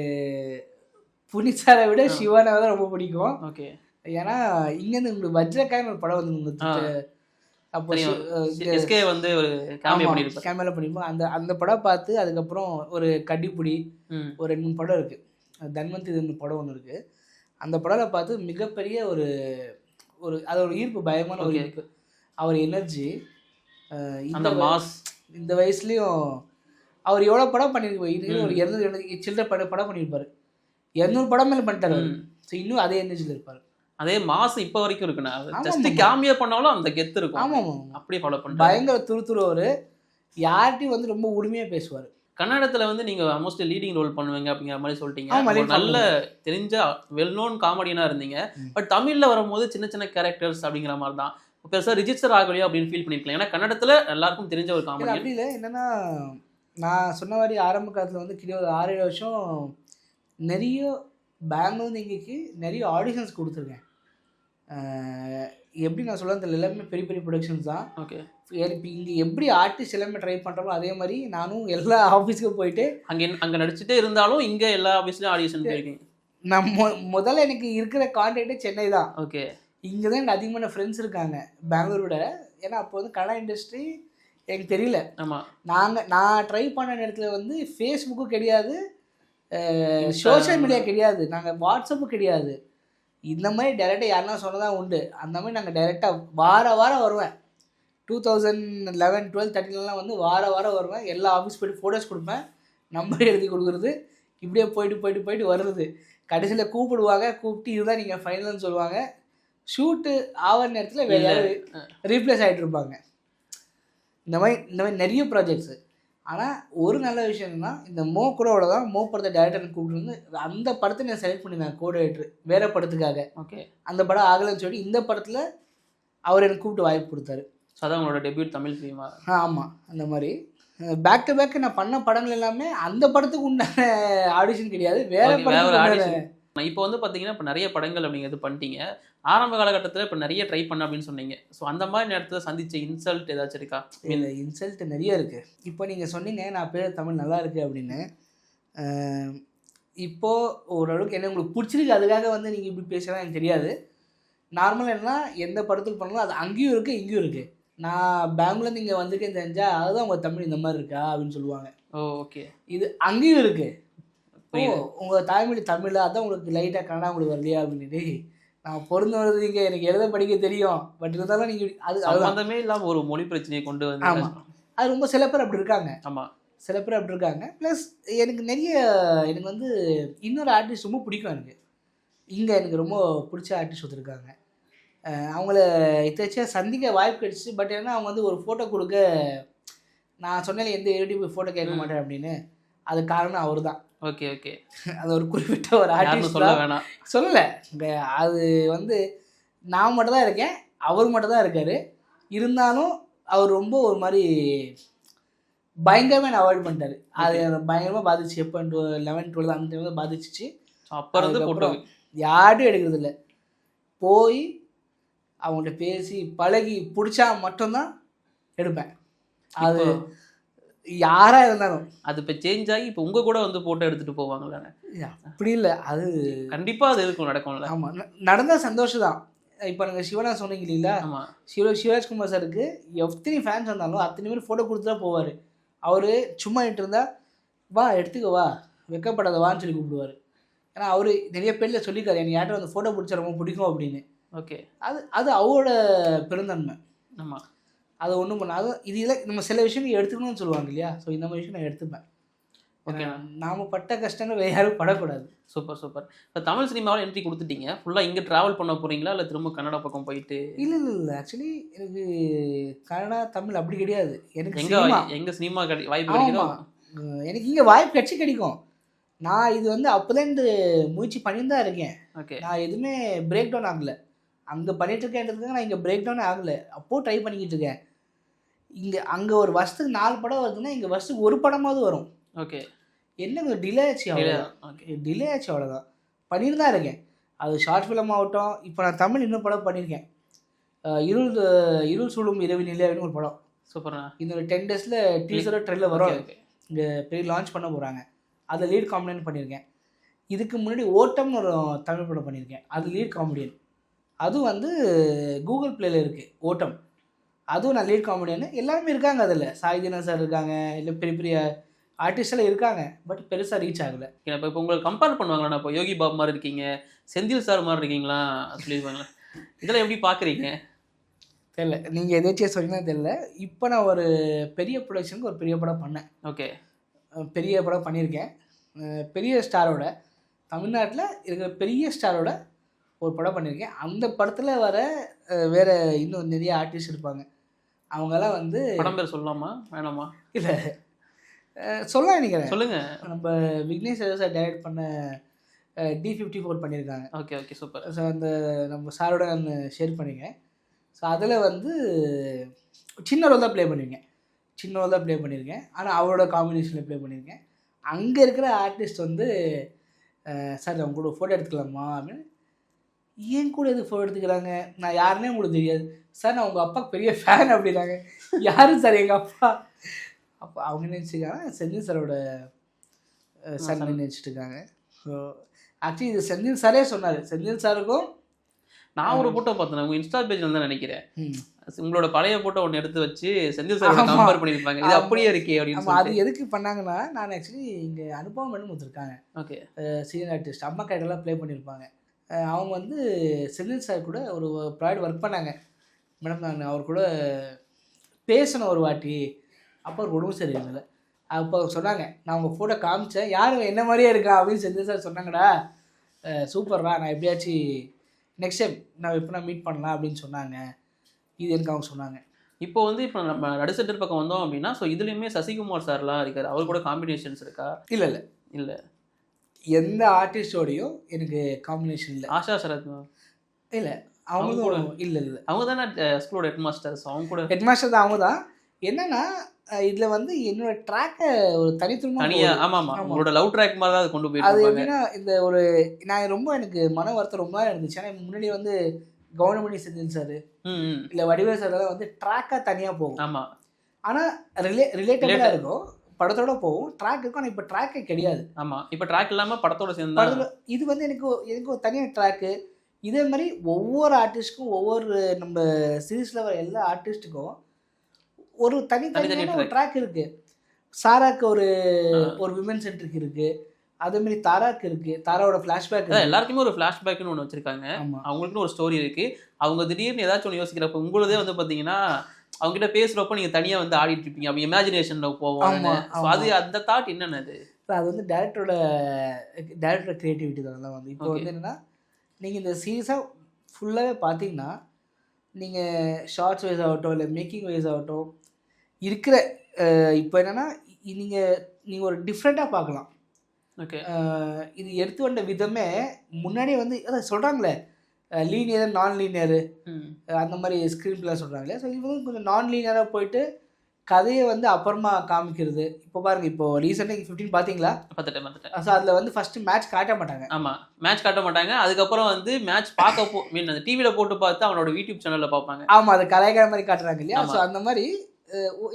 புனித் சாரை விட சிவானாவை தான் ரொம்ப பிடிக்கும். ஓகே. ஏன்னா இங்கேருந்து உங்களுக்கு வஜ்ரகாய்னு ஒரு படம் வந்து அப்போ எஸ்கே வந்து ஒரு கேமரா பண்ணியிருப்போம். அந்த படம் பார்த்து அதுக்கப்புறம் ஒரு கட்டிப்புடி ஒரு 2 படம் இருக்குது. தன்வந்தி படம் ஒன்று இருக்குது. அந்த படத்தை பார்த்து மிகப்பெரிய ஒரு அதோட ஈர்ப்பு, பயமான ஒரு ஈர்ப்பு. அவர் எனர்ஜி, அந்த மாஸ், இந்த வயசுலேயும் அவர் எவ்வளோ படம் பண்ணியிருப்பார். இன்னும் ஒரு 200 சில்லற படம் பண்ணியிருப்பார். 200 படம் மேலே பண்ணிட்டார். ஸோ இன்னும் அதே எனர்ஜியில் இருப்பார். அதே மாஸ் இப்போ வரைக்கும் இருக்குண்ணா. ஜஸ்ட் கேமியா பண்ணாலும் அந்த கெத்து இருக்கும். ஆமாம், அப்படியே ஃபாலோ பண்ணுறாரு. பயங்கர துருத்துருவார். யார்கிட்டையும் வந்து ரொம்ப உரிமையாக பேசுவார். கன்னடத்துல வந்து நீங்க மோஸ்ட்லி லீடிங் ரோல் பண்ணுவீங்க அப்படிங்கிற மாதிரி சொல்லிட்டீங்க. நல்ல தெரிஞ்ச வெல் நோன் காமெடியனா இருந்தீங்க. பட் தமிழ்ல வரும்போது சின்ன சின்ன கேரக்டர்ஸ் அப்படிங்கிற மாதிரி தான். பெருசாக ரிஜிஸ்டர் ஆகலையோ அப்படின்னு ஃபீல் பண்ணிருக்கலாம். ஏன்னா கன்னடத்துல எல்லாருக்கும் தெரிஞ்ச ஒரு காமெடி. அப்படி இல்லை. என்னன்னா, நான் சொன்ன மாதிரி ஆரம்ப காலத்தில் வந்து கிட்ட ஒரு 6-7 வருஷம் நிறைய பெங்களூர் இங்கேக்கு நிறைய ஆடிஷன்ஸ் கொடுத்துருக்கேன். எப்படி நான் சொல்ல தெரியல, எல்லாமே பெரிய பெரிய ப்ரொடக்ஷன்ஸ் தான். ஓகே. இப்போ இங்கே எப்படி ஆர்டிஸ்ட் எல்லாமே ட்ரை பண்ணுறோமோ அதே மாதிரி நானும் எல்லா ஆஃபீஸுக்கும் போயிட்டு அங்கே நடிச்சுட்டே இருந்தாலும் இங்கே எல்லா ஆஃபீஸ்லையும் ஆடிஷன் போயிருக்கீங்க. நான் முதல்ல எனக்கு இருக்கிற கான்டாக்டே சென்னை தான். ஓகே. இங்கே தான் எனக்கு அதிகமான ஃப்ரெண்ட்ஸ் இருக்காங்க பெங்களூரோட. ஏன்னா அப்போ வந்து கன்னடா இண்டஸ்ட்ரி எனக்கு தெரியல. ஆமாம். நான் ட்ரை பண்ண நேரத்தில் வந்து ஃபேஸ்புக்கும் கிடையாது, சோஷியல் மீடியா கிடையாது, நாங்கள் வாட்ஸ்அப்பும் கிடையாது. இந்த மாதிரி டைரெக்டாக யாருன்னா சொன்னதான் உண்டு. அந்த மாதிரி நாங்கள் டைரெக்டாக வாரம் வருவேன். 2011, 12, 13 வந்து வாரம் வருவேன். எல்லா ஆஃபீஸ் போய்ட்டு ஃபோட்டோஸ் கொடுப்பேன், நம்பர் எழுதி கொடுக்குறது, இப்படியே போயிட்டு வருது. கடைசியில் கூப்பிடுவாங்க, கூப்பிட்டு இதுதான் நீங்கள் ஃபைனல்னு சொல்லுவாங்க. ஷூட்டு ஆகிற நேரத்தில் வேறு யாரும் ரீப்ளேஸ் ஆகிட்டு இருப்பாங்க. இந்த மாதிரி நிறைய ப்ராஜெக்ட்ஸு. ஆனால் ஒரு நல்ல விஷயம் என்னன்னா, இந்த கூடோட தான் படத்தை டேரக்டர் கூப்பிட்டு வந்து அந்த படத்தை நான் செலக்ட் பண்ணியிருந்தேன் கோஆர்டினேட்டர் வேறு படத்துக்காக. ஓகே. அந்த படம் ஆகலைன்னு சொல்லி இந்த படத்தில் அவர் எனக்கு கூப்பிட்டு வாய்ப்பு கொடுத்தாரு. ஸோ அதான் உங்களோட டெபியூட் தமிழ் சினிமா. ஆமாம். அந்த மாதிரி பேக் டு பேக் நான் பண்ண படங்கள் எல்லாமே அந்த படத்துக்கு உண்டான ஆடிஷன் கிடையாது, வேற ஆடிஷன். இப்போ வந்து பார்த்தீங்கன்னா இப்போ நிறைய படங்கள் அப்படிங்கிறது பண்ணிட்டீங்க. ஆரம்ப காலகட்டத்தில் இப்போ நிறைய ட்ரை பண்ண அப்படின்னு சொன்னீங்க. ஸோ அந்த மாதிரி நேரத்தில் சந்திச்ச இன்சல்ட் ஏதாச்சும் இருக்கா? இல்லை, இன்சல்ட் நிறைய இருக்குது. இப்போ நீங்கள் சொன்னீங்க நான் பேர் தமிழ் நல்லா இருக்குது அப்படின்னு. இப்போது ஓரளவுக்கு என்ன உங்களுக்கு பிடிச்சிருக்கு, அதுக்காக வந்து நீங்கள் இப்படி பேசுகிறா எனக்கு தெரியாது. நார்மலாக என்னன்னா, எந்த படத்துக்கு பண்ணாலும் அது அங்கேயும் இருக்குது இங்கேயும் இருக்குது. நான் பெங்களூர்லேருந்து இங்கே வந்திருக்கேன் தெரிஞ்சால் அதுதான் உங்கள் தமிழ் இந்த மாதிரி இருக்கா அப்படின்னு சொல்லுவாங்க. ஓகே. இது அங்கேயும் இருக்குது. உங்கள் தாய்மொழி தமிழ் அதான் உங்களுக்கு லைட்டாக கன்னடா உங்களுக்கு வரலையா அப்படின்னு. நான் பொருந்து வருது, நீங்கள் எனக்கு எழுத படிக்க தெரியும், பட் இருந்தாலும் நீங்கள் அது சம்பந்தமே இல்லாமல் ஒரு மொழி பிரச்சனையை கொண்டு வந்து. ஆமாம், அது ரொம்ப சில பேர் அப்படி இருக்காங்க. ஆமாம், சில பேர் அப்படி இருக்காங்க. ப்ளஸ் எனக்கு வந்து இன்னொரு ஆர்டிஸ்ட் ரொம்ப பிடிக்கும். இங்கே எனக்கு ரொம்ப பிடிச்ச ஆர்டிஸ்ட் ஒருத்தருக்காங்க. அவங்கள இத்தச்சா சந்திக்க வாய்ப்பு கிடைச்சி. பட் ஏன்னா அவங்க வந்து ஒரு ஃபோட்டோ கொடுக்க, நான் சொன்னேன் எந்த யூடியூப் ஃபோட்டோ கேட்க மாட்டேன் அப்படின்னு. அது காரணம் அவர் தான். Okay okay. அது ஒரு குறிப்பிட்ட ஒரு ஆர்டிஸ்ட் சொல்லலை. அது வந்து நான் மட்டும் தான் இருக்கேன், அவர் மட்டும் தான் இருக்கார். இருந்தாலும் அவர் ரொம்ப ஒரு மாதிரி பயங்கரமாக அவாய்ட் பண்ணிட்டார். அது பயங்கரமாக பாதிச்சு. எப்போ 11, 12 அந்த டைம் தான் பாதிச்சிச்சு. அப்புறம் யாரும் எடுக்கிறது இல்லை. போய் அவங்கள்ட்ட பேசி பழகி பிடிச்சா மட்டும்தான் எடுப்பேன். அது யாராக இருந்தாலும். அது இப்போ சேஞ்ச் ஆகி இப்போ உங்கள் கூட வந்து ஃபோட்டோ எடுத்துகிட்டு போவாங்களாண்ணே? அப்படி இல்லை, அது கண்டிப்பாக அது இருக்கும், நடக்கும்ல. ஆமாம், நடந்தால் சந்தோஷம் தான். இப்போ நீங்கள் சிவனா சொன்னீங்க இல்லைங்களா, சிவராஜ்குமார் சாருக்கு எத்தனை ஃபேன்ஸ் வந்தாலும் அத்தனை பேர் ஃபோட்டோ கொடுத்து தான் போவார். அவர் சும்மா இருந்தா வா எடுத்துக்க வா வெக்கப்படாத வான்னு சொல்லி கூப்பிடுவார். ஏன்னா அவர் நிறைய பேரில் சொல்லியிருக்காரு, எனக்கு யார்ட்ட வந்து ஃபோட்டோ பிடிச்சா ரொம்ப பிடிக்கும் அப்படின்னு. ஓகே. அது அவரோட பெருந்தன்மை. ஆமாம், அதை ஒன்றும் பண்ண. அது இதில் நம்ம சில விஷயங்கள் எடுத்துக்கணும்னு சொல்லுவாங்க இல்லையா. ஸோ இந்த மாதிரி விஷயம் நான் எடுத்துப்பேன். ஓகே. நாம் பட்ட கஷ்டங்கள் வேறு யாரும் படக்கூடாது. Super super. இப்போ தமிழ் சினிமாவில் என்ட்ரி கொடுத்துட்டீங்க. ஃபுல்லாக இங்கே ட்ராவல் பண்ண போகிறீங்களா இல்லை திரும்ப கன்னடா பக்கம் போயிட்டு? இல்லை ஆக்சுவலி எனக்கு கன்னடா தமிழ் அப்படி கிடையாது. எனக்கு எங்கள் சினிமா வாய்ப்பு கிடைக்கும். எனக்கு இங்கே வாய்ப்பு கிடைக்கும். நான் இது வந்து அப்போதான் முயற்சி பண்ணிட்டு தான் இருக்கேன். ஓகே. நான் எதுவுமே பிரேக் டவுன் ஆகலை. அங்கே பண்ணிட்டு இருக்கேன்றதுக்காக நான் இங்கே பிரேக் டவுன் ஆகலை. அப்போது ட்ரை பண்ணிக்கிட்டு இருக்கேன். அங்கே ஒரு வருஷத்துக்கு 4 படம் வருதுன்னா இங்கே வருஷத்துக்கு ஒரு படமாவது வரும். ஓகே. என்ன கொஞ்சம் டிலே ஆச்சு, அவ்வளோதான். பண்ணிட்டு தான் இருக்கேன். அது ஷார்ட் ஃபிலிம் ஆகட்டும். இப்போ நான் தமிழ் இன்னும் படம் பண்ணியிருக்கேன். இருள் இருள் சூழும் இரவு நிலையாவின்னு ஒரு படம். சூப்பர்ண்ணா. இன்னொரு 10 டேஸில் டீசரோ ட்ரெயிலர் வரும். இங்கே பெரிய லான்ச் பண்ண போகிறாங்க. அதில் லீட் காமெடியன் பண்ணியிருக்கேன். இதுக்கு முன்னாடி ஓட்டம்னு ஒரு தமிழ் படம் பண்ணியிருக்கேன். அது லீட் காமெடியன். அதுவும் வந்து கூகுள் ப்ளேயில் இருக்குது ஓட்டம். அதுவும் நான் லீட் காமெடியன். எல்லாருமே இருக்காங்க அதில். சாய்தீனா சார் இருக்காங்க, இல்லை பெரிய பெரிய ஆர்டிஸ்டெல்லாம் இருக்காங்க. பட் பெருசாக ரீச் ஆகலை. இப்போ உங்களுக்கு கம்பேர் பண்ணுவாங்களா? இப்போ யோகி பாபு மாதிரி இருக்கீங்க, செந்தில் சார் மாதிரி இருக்கீங்களா சொல்லியிருப்பாங்களா? இதெல்லாம் எப்படி பார்க்குறீங்க? தெரியல, நீங்கள் எதாச்சும் சொன்னீங்கன்னா தெரியல. இப்போ நான் ஒரு பெரிய ப்ரொடக்ஷனுக்கு ஒரு பெரிய படம் பண்ணேன். ஓகே. பெரிய படம் பண்ணியிருக்கேன். பெரிய ஸ்டாரோட, தமிழ்நாட்டில் இருக்கிற பெரிய ஸ்டாரோட ஒரு படம் பண்ணியிருக்கேன். அந்த படத்தில் வர வேறு இன்னும் நிறைய ஆர்டிஸ்ட் இருப்பாங்க. அவங்கெல்லாம் வந்து படம் பேர் சொல்லலாமா வேணாமா? இல்லை சொல்லலாம் நினைக்கிறேன். சொல்லுங்கள். நம்ம விக்னேஷ் சார் டைரக்ட் பண்ண D54 பண்ணியிருக்காங்க. Okay okay super. ஸோ அந்த நம்ம சாரோட நான் ஷேர் பண்ணியிருக்கேன். ஸோ அதில் வந்து சின்ன ரோல் தான் ப்ளே பண்ணியிருக்கேன். ஆனால் அவரோட காம்பினேஷனில் ப்ளே பண்ணியிருக்கேன். அங்கே இருக்கிற ஆர்டிஸ்ட் வந்து சார் அவங்க கூட ஃபோட்டோ எடுத்துக்கலாமா அப்படின்னு. ஏன் கூட எது ஃபோட்டோ எடுத்துக்கிறாங்க, நான் யாருன்னே உங்களுக்கு தெரியாது சார், நான் உங்கள் அப்பாவுக்கு பெரிய ஃபேன் அப்படின்னாங்க. யாரும் சார் எங்கள் அப்பா? அப்போ அவங்க நினச்சிருக்காங்க செந்தில் சாரோட சன் நினச்சிட்டு இருக்காங்க. ஸோ ஆக்சுவலி இது செந்தில் சாரே சொன்னார். செந்தில் சாருக்கும் நான் ஒரு ஃபோட்டோ பார்த்தேன் உங்கள் இன்ஸ்டா பேஜில் தான் நினைக்கிறேன். உங்களோட பழைய ஃபோட்டோ ஒன்று எடுத்து வச்சு செந்தில் சார் கம்பேர் பண்ணியிருப்பாங்க. இது அப்படியே இருக்கே அப்படின்னு. அது எதுக்கு பண்ணாங்கன்னா, நான் ஆக்சுவலி இங்கே அனுபவம் பண்ணி கொடுத்துருக்காங்க. ஓகே. சீனியர் ஆர்டிஸ்ட் அம்மா கைடெல்லாம் ப்ளே பண்ணியிருப்பாங்க. அவங்க வந்து செந்தில் சார் கூட ஒரு ப்ராஜெக்ட் ஒர்க் பண்ணாங்க. மேடம் நான் அவர் கூட பேசணும் ஒரு வாட்டி. அப்போ ஒரு உடம்பு சரியில்லை. அப்போ சொன்னாங்க, நான் உங்கள் ஃபோட்டோ காமிச்சேன், யாரும் என்ன மாதிரியே இருக்கா அப்படின்னு செந்தில் சார் சொன்னாங்கடா. சூப்பர்ரா, நான் எப்படியாச்சும் நெக்ஸ்ட் டைம் நான் எப்போ மீட் பண்ணலாம் அப்படின்னு சொன்னாங்க. இது எனக்கு அவங்க சொன்னாங்க. இப்போ நம்ம நடுசெட்டர் பக்கம் வந்தோம் அப்படின்னா, ஸோ இதுலேயுமே சசிகுமார் சார்லாம் இருக்கார். அவர் கூட காம்பினேஷன்ஸ் இருக்கா? இல்லை எந்த ஆர்டிஸ்டோடையும் எனக்கு காம்பினேஷன் இல்லை. ஆஷா சரத் இல்லை, அவங்க கூட இல்லை. அவங்க தானே ஸ்கூலோட ஹெட் மாஸ்டர்ஸ். அவங்க கூட ஹெட் மாஸ்டர் தான். அவங்க தான். என்னன்னா இதில் வந்து என்னோட ட்ராக்கை ஒரு தனித்துவமாக ஆமாம் உங்களோட லவ் ட்ராக் மாதிரி தான் அது கொண்டு போய். அது எப்படின்னா இந்த ஒரு நான் ரொம்ப எனக்கு மன வருத்தம் ரொம்ப நாள் இருந்துச்சு. ஏன்னா முன்னாடி வந்து கவுண்டமணி செந்தில் சார் இல்லை வடிவேல் சார் வந்து ட்ராக்காக தனியாக போகும். ஆமாம். ஆனால் ரிலேட்டபிளாக இருக்கும், படத்தோட போகும், ட்ராக் இருக்கும். ஆனால் இப்போ ட்ராக்கே கிடையாது. ஆமாம், இப்போ ட்ராக் இல்லாமல் படத்தோட சேர்ந்து இது வந்து எனக்கு ஒரு தனியாக ட்ராக்கு. இதே மாதிரி ஒவ்வொரு ஆர்டிஸ்ட்டுக்கும் ஒவ்வொரு நம்ம சீரீஸில் வர எல்லா ஆர்டிஸ்ட்டுக்கும் ஒரு தனித்தனியான ஒரு ட்ராக் இருக்குது. சாராக்கு ஒரு விமன் சென்ட்ரிக் இருக்குது. அதேமாரி தாராக்கு இருக்குது. தாராவோட ஃப்ளாஷ்பேக். எல்லாருக்குமே ஒரு ஃப்ளாஷ்பேக்னு ஒன்று வச்சுருக்காங்க. அவங்களுக்குன்னு ஒரு ஸ்டோரி இருக்குது. அவங்க திடீர்னு ஏதாச்சும் ஒன்று யோசிக்கிறப்ப உங்களதே வந்து பார்த்தீங்கன்னா அவங்ககிட்ட பேசுகிறப்போ நீங்கள் தனியாக வந்து ஆடிட்டு இருப்பீங்க. அப்போ இமேஜினேஷனில் போவாங்க. அது அந்த தாட் என்னென்னது? அது வந்து டேரக்டரோட க்ரியேட்டிவிட்டி தான். வந்து இப்போ வந்து என்னென்னா, நீங்கள் இந்த சீரீஸாக ஃபுல்லாகவே பார்த்தீங்கன்னா, நீங்கள் ஷார்ட்ஸ் வைஸ் ஆகட்டும் இல்லை மேக்கிங் வைஸ் ஆகட்டும் இருக்கிற இப்போ என்னென்னா நீங்கள் ஒரு டிஃப்ரெண்ட்டாக பார்க்கலாம். ஓகே. இது எடுத்து வந்த விதமே முன்னாடியே வந்து அதான் சொல்கிறாங்களே லீனியர் நான் லீனியரு அந்த மாதிரி ஸ்க்ரீன் பிளே சொல்கிறாங்களே. ஸோ இது வந்து கொஞ்சம் நான் லீனியராக போயிட்டு கதையை வந்து அப்புறமா காமிக்கிறது. இப்போ பாருங்கள், இப்போ ரீசெண்டாக 15 பார்த்தீங்களா? பார்த்துட்டேன். ஸோ அதில் வந்து ஃபஸ்ட்டு மேட்ச் காட்ட மாட்டாங்க. ஆமாம், மேட்ச் காட்ட மாட்டாங்க. அதுக்கப்புறம் வந்து மேட்ச் பார்க்க அந்த டிவியில் போட்டு பார்த்து அவனோட யூடியூப் சேனலில் பார்ப்பாங்க. ஆமாம், அது கலாய்க்கிற மாதிரி காட்டுறாங்க இல்லையா? ஸோ அந்த மாதிரி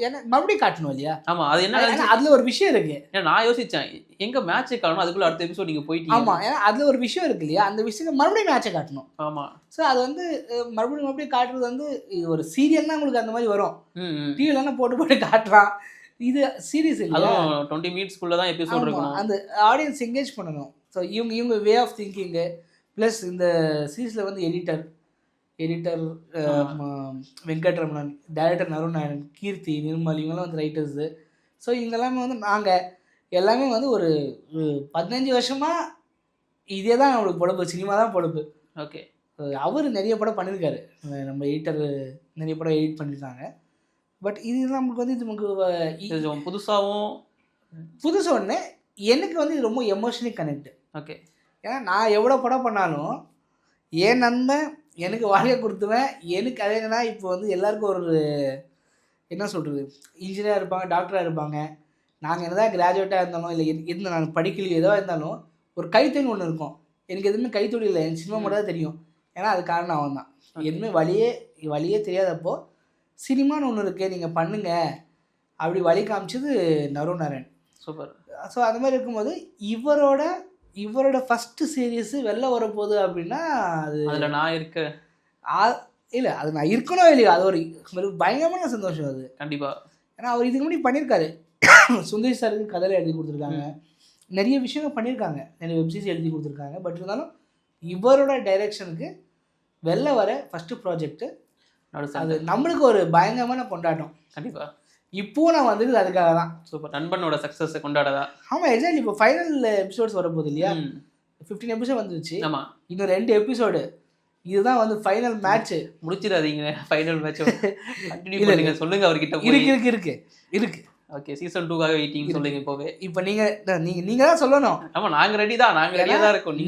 ஏன்னா மறுபடியும் காட்டணும் இல்லையா? ஆமாம், அது என்ன அதில் ஒரு விஷயம் இருக்கு. ஏன்னா நான் யோசித்தேன், எங்கே மேட்ச்சை காட்டணும், அதுக்குள்ளே அடுத்த எபிசோட் நீங்கள் போயிட்டீங்க. ஆமாம், ஏன்னா அதில் ஒரு விஷயம் இருக்கு இல்லையா? அந்த விஷயத்தை மறுபடியும் மேட்சை காட்டணும். ஆமாம். ஸோ அது வந்து மறுபடியும் காட்டுறது வந்து இது ஒரு சீரியல்னா உங்களுக்கு அந்த மாதிரி வரும். டிவிலன்னா போட்டு காட்டுறான். இது சீரியஸ் இல்லை, அதுவும் 20 மினிட்ஸ்க்குள்ளே தான் எபிசோட் இருக்கணும். அந்த ஆடியன்ஸ் என்கேஜ் பண்ணணும். ஸோ இவங்க வே ஆஃப் திங்கிங்கு ப்ளஸ் இந்த சீரீஸில் வந்து எடிட்டர் வெங்கட்ரமணன், டைரக்டர் நருணாயணன், கீர்த்தி, நிர்மல், இவங்கெல்லாம் வந்து ரைட்டர்ஸு. ஸோ இவங்கெல்லாமே வந்து நாங்கள் எல்லாமே வந்து ஒரு 15 வருஷமாக இதே தான் நம்மளுக்கு பொழப்பு, சினிமா தான் பொழப்பு. ஓகே. அவர் நிறைய படம் பண்ணியிருக்காரு. நம்ம எடிட்டர் நிறைய படம் எடிட் பண்ணியிருக்காங்க. பட் இது நம்மளுக்கு வந்து இது நமக்கு புதுசு ஒன்று. எனக்கு வந்து இது ரொம்ப எமோஷனலி கனெக்ட். ஓகே. ஏன்னா நான் எவ்வளோ படம் பண்ணாலும் என் நண்பன் எனக்கு வாழ்க்கை கொடுத்துவேன். எனக்கு அது என்னன்னா, இப்போ வந்து எல்லாருக்கும் ஒரு என்ன சொல்கிறது, இன்ஜினியராக இருப்பாங்க, டாக்டராக இருப்பாங்க. நாங்கள் என்ன தான் கிராஜுவேட்டாக இருந்தாலும் இல்லை நான் படிக்கலையோ ஏதோ இருந்தாலும் ஒரு கைத்தொழில் ஒன்று இருக்கும். எனக்கு எதுவுமே கைத்தொழில் இல்லை, எனக்கு சினிமா மட்டும் தான் தெரியும். ஏன்னா அது காரணம் அவன் தான். எதுவுமே வழியே தெரியாதப்போ சினிமான்னு ஒன்று இருக்குது நீங்கள் பண்ணுங்க அப்படி வழி காமிச்சது நரேன். சூப்பர். ஸோ அந்த மாதிரி இருக்கும்போது இவரோட ஃபஸ்ட்டு சீரியஸு வெளில வரப்போகுது அப்படின்னா அது அதில் நான் இருக்கேன். இல்லை அது நான் இருக்கணும் இல்லையா, அது ஒரு பயங்கரமான சந்தோஷம் அது கண்டிப்பாக. ஏன்னா அவர் இதுக்கு முன்னாடி பண்ணியிருக்காரு. சுந்தரி சாருக்கு கதையில் எழுதி கொடுத்துருக்காங்க, நிறைய விஷயங்கள் பண்ணியிருக்காங்க, நிறைய வெப்சீரிஸ் எழுதி கொடுத்துருக்காங்க. பட் இருந்தாலும் இவரோட டைரெக்ஷனுக்கு வெளில வர ஃபஸ்ட்டு ப்ராஜெக்ட்டு அது நம்மளுக்கு ஒரு பயங்கரமான கொண்டாட்டம். கண்டிப்பாக. இப்போது நான் வந்தது அதுக்காக தான். சூப்பர். நண்பனோட சக்ஸஸை கொண்டாடதான். ஆமாம் எக்ஸாக்ட்லி. இப்போ ஃபைனல் எபிசோட்ஸ் வரும்போது இல்லையா, 15 எபிசோட் வந்துருச்சு. ஆமாம், இன்னும் 2 எபிசோடு, இதுதான் வந்து ஃபைனல் மேட்ச்சு. முடிச்சிடாதீங்க ஃபைனல் மேட்ச். கண்டினியூ பண்ணுங்க, சொல்லுங்க அவர்கிட்ட. இருக்கு. ஓகே, சீசன் 2க்காக வெயிட்டிங் சொல்லுங்க இப்போவே. இப்போ நீங்க தான் சொல்லணும். ஆமாம், நாங்கள் ரெடியாக தான் இருக்கோம்.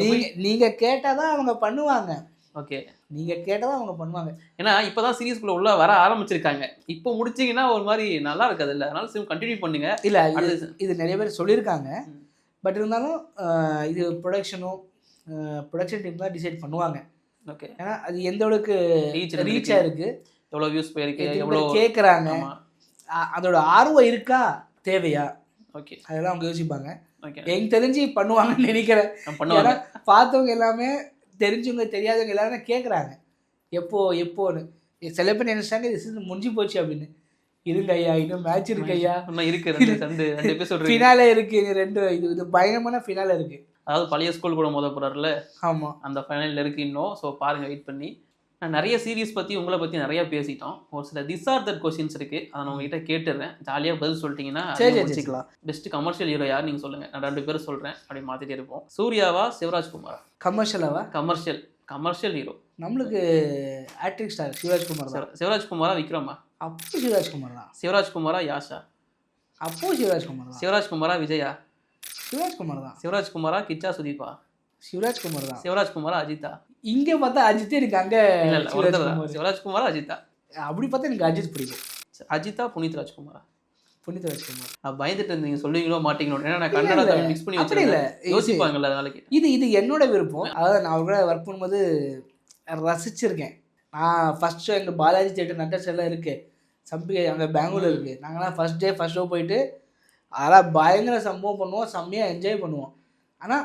நீங்கள் கேட்டால் தான் அவங்க பண்ணுவாங்க. ஓகே, நீங்கள் கேட்டால் தான் அவங்க பண்ணுவாங்க. ஏன்னா இப்போ தான் சீரிஸ்குள்ளே உள்ள வர ஆரம்பிச்சிருக்காங்க. இப்போ முடிச்சிங்கன்னா ஒரு மாதிரி நல்லா இருக்காது இல்லை, அதனால சிம் கண்டினியூ பண்ணுங்க. இல்லை இது நிறைய பேர் சொல்லியிருக்காங்க. பட் இருந்தாலும் இது ப்ரொடக்ஷன் டீம் தான் டிசைட் பண்ணுவாங்க. ஓகே, ஏன்னா அது எந்த அளவுக்கு ரீச்சாக இருக்குது, எவ்வளோ வியூஸ் போயிருக்கு, எவ்வளோ கேட்குறாங்க, அதோட ஆர்வம் இருக்கா தேவையா, ஓகே அதெல்லாம் அவங்க யோசிப்பாங்க. ஓகே, எனக்கு தெரிஞ்சு பண்ணுவாங்கன்னு நினைக்கிறேன். ஏன்னா பார்த்தவங்க எல்லாமே தெரிஞ்சவங்க தெரியாதவங்க எல்லாருமே கேட்குறாங்க எப்போன்னு. சில பேர் நினைச்சாங்க இது சீசன் முடிஞ்சு போச்சு அப்படின்னு. இருங்க ஐயா, இன்னும் மேட்ச் இருக்கு ஐயா, ஃபினாலே இருக்கு, 2 இது பயங்கரமான ஃபினாலே இருக்கு. அதாவது பழைய ஸ்கூல் கூட போறாருல, ஆமாம், அந்த ஃபைனல் இருக்கு இன்னும். ஸோ பாருங்க, வெயிட் பண்ணி. நான் நிறைய சீரிஸ் பற்றி உங்களை பற்றி நிறைய பேசிட்டோம். ஒரு சில திஸ் ஆர் தட் கொஸ்டின்ஸ் இருக்கு, அதை நான் உங்ககிட்ட கேட்டுடுறேன். ஜாலியாக பதில் சொல்லிட்டீங்கன்னா வச்சுக்கலாம். பெஸ்ட் கமர்ஷியல் ஹீரோ யார் நீங்கள் சொல்லுங்க, நான் 2 பேரும் சொல்கிறேன், அப்படி மாற்றிட்டே இருப்போம். சூர்யாவா சிவராஜ்குமாரா? கமர்ஷியல் ஹீரோ நம்மளுக்கு ஆக்டிங் ஸ்டார் சிவராஜ்குமார் தான். சிவராஜ்குமாரா விக்ரமா? அப்போ சிவராஜ்குமார் தான். சிவராஜ்குமாரா யாஷா? அப்போ சிவராஜ்குமார் தான். சிவராஜ்குமாரா விஜயா? சிவராஜ்குமார் தான். சிவராஜ்குமாரா கிச்சா சுதீபா? சிவராஜ்குமார் தான். சிவராஜ்குமாரா அஜித்தா? இங்கே பார்த்தா அஜித்தே எனக்கு, அங்கே சிவராஜ்குமாரா அஜித்தா? அப்படி பார்த்தா எனக்கு அஜித் பிடிக்கும். அஜித்தா புனித் ராஜ்குமாரா? புனித் ராஜ்குமார். பயந்துட்டு இருந்தீங்க சொல்லுவீங்களோ மாட்டீங்களோ, ஏன்னா நான் கன்னடா மிக்ஸ் பண்ணி வச்சிருக்கேன். யோசிப்பாங்கல்ல, அதனால இது என்னோட விருப்பம். அதாவது நான் அவர் கூட ஒர்க் பண்ணும்போது ரசிச்சிருக்கேன். நான் ஃபர்ஸ்ட் ஷோ எங்கள் பாலாஜி தேட்டர் நட்டஸ் எல்லாம் இருக்குது, சம்பிகை அங்கே பெங்களூர் இருக்குது. நாங்கள்லாம் ஃபர்ஸ்ட் ஷோ போயிட்டு அதெல்லாம் பயங்கர சம்பவம் பண்ணுவோம், செம்மையாக என்ஜாய் பண்ணுவோம். ஆனால்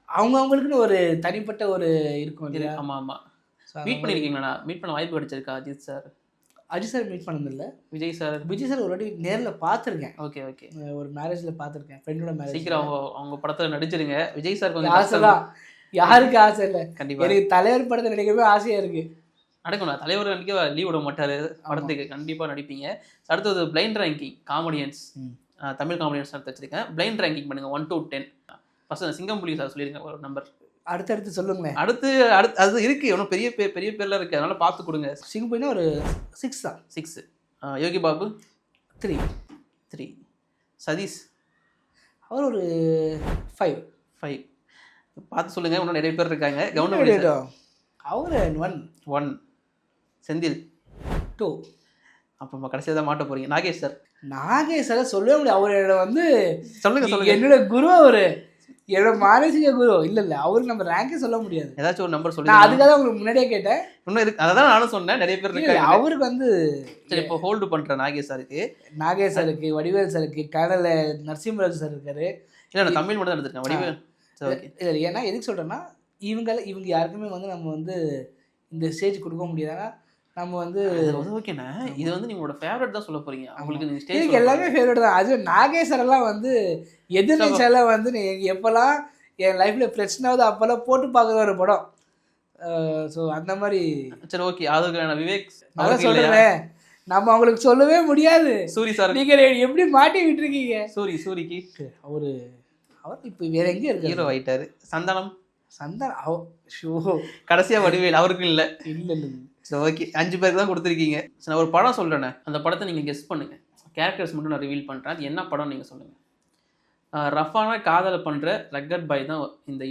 அவங்களுக்குன்னு ஒரு தனிப்பட்ட ஒரு இருக்கும் இல்லையா? ஆமாம் ஆமாம். மீட் பண்ணியிருக்கீங்களா? மீட் பண்ண வாய்ப்பு கிடைச்சிருக்கா Ajith sir? Ajith sir meet பண்ணதில்லை. விஜய் சார் ஒரு வாட்டி நேரில் பார்த்துருக்கேன். Okay okay. ஒரு மேரேஜில் பார்த்துருக்கேன், ஃப்ரெண்டோட மேரேஜ். சீக்கிரம் அவங்க படத்தில் நடிச்சிருங்க. விஜய் சார் கொஞ்சம் ஆசை தான், யாருக்கு ஆசை இல்லை? கண்டிப்பாக. எனக்கு தலைவர் படத்தை நடிக்கவே ஆசையாக இருக்குது. நடக்கும், நான் தலைவர் நடிக்க லீவ் விட மாட்டார் படத்துக்கு, கண்டிப்பாக நடிப்பீங்க. அடுத்தது blind ranking comedians, Tamil comedians எடுத்து வச்சிருக்கேன். பிளைண்ட் ரேங்கிங் பண்ணுங்கள் 1 to 10. ஃபர்ஸ்ட் சிங்கம் புலி சார் சொல்லியிருக்கேன் ஒரு நம்பர். அடுத்து சொல்லுங்களேன். அடுத்து அது இருக்குது, இன்னும் பெரிய பேர்லாம் இருக்குது, அதனால் பார்த்து கொடுங்க. சிங்கம் புலினா ஒரு 6 தான். 6. யோகி பாபு 3. சதீஷ் அவர் ஒரு 5. பார்த்து சொல்லுங்கள், இன்னும் நிறைய பேர் இருக்காங்க. கவர்மெண்ட் அவங்க 1. செந்தில் 2. அப்போ கடைசியாக தான் மாட்ட போகிறீங்க. நாகேஷ் சார் சொல்லவே முடியாது. அவர் வந்து சொல்லுங்க என்னோட குரு, அவர் என்னோட மானசீக குரு. இல்லை அவருக்கு நம்ம ரேங்கே சொல்ல முடியாது. ஏதாச்சும் ஒரு நம்பர் சொல்லி, அதுக்காக உங்களுக்கு முன்னாடியே கேட்டேன். இன்னும் இருக்கு, அதான் நானும் சொன்னேன், நிறைய பேர் இருக்காங்க. அவருக்கு வந்து சரி, இப்போ ஹோல்டு பண்ணுறேன். நாகேஷ் சாருக்கு, வடிவேல் சாருக்கு, கடலை நரசிம்மராஜ் சார் இருக்காரு. இல்லை நான் தமிழ் மட்டும் தான் எடுத்துருக்கேன். வடிவேல் இல்லை, ஏன்னா எதுக்கு சொல்கிறேன்னா இவங்க யாருக்குமே வந்து நம்ம வந்து இந்த ஸ்டேஜ் கொடுக்க முடியாதுன்னா நம்ம வந்து ஓகேண்ணா. இது வந்து நீங்களோட ஃபேவரட் தான் சொல்ல போறீங்க. உங்களுக்கு ஸ்டேஜ் எல்லாமே ஃபேவரட் தான். அது நாகேஸ்வரெல்லாம் வந்து எதிர்நீச்சலாம் வந்து நீ எப்போல்லாம் என் லைஃப்பில் பிரச்சனையாவது அப்போல்லாம் போட்டு பார்க்குற ஒரு படம். ஸோ அந்த மாதிரி. சரி ஓகே, அதுக்கு நான் விவேக் அதான் சொல்கிறேன், நம்ம அவங்களுக்கு சொல்லவே முடியாது. சூரி சார் நீங்கள் எப்படி மாட்டி விட்டுருக்கீங்க? சூரிக்கு அவர் இப்போ வேற எங்கே இருக்கு? ஹீரோ ஆயிட்டாரு. சந்தானம் ஷோ கடைசியாக வடிவேல் அவருக்கும் இல்லை. சரி ஓகே, 5 பேருக்கு தான் கொடுத்துருக்கீங்க. சரி, நான் ஒரு படம் சொல்கிறேண்ணே, அந்த படத்தை நீங்கள் கெஸ் பண்ணுங்கள். கேரக்டர்ஸ் மட்டும் நான் ரிவீல் பண்ணுறேன், அது என்ன படம் நீங்கள் சொல்லுங்கள். ரஃபான காதலை பண்ணுற ரக்கட் பாய் தான் இந்த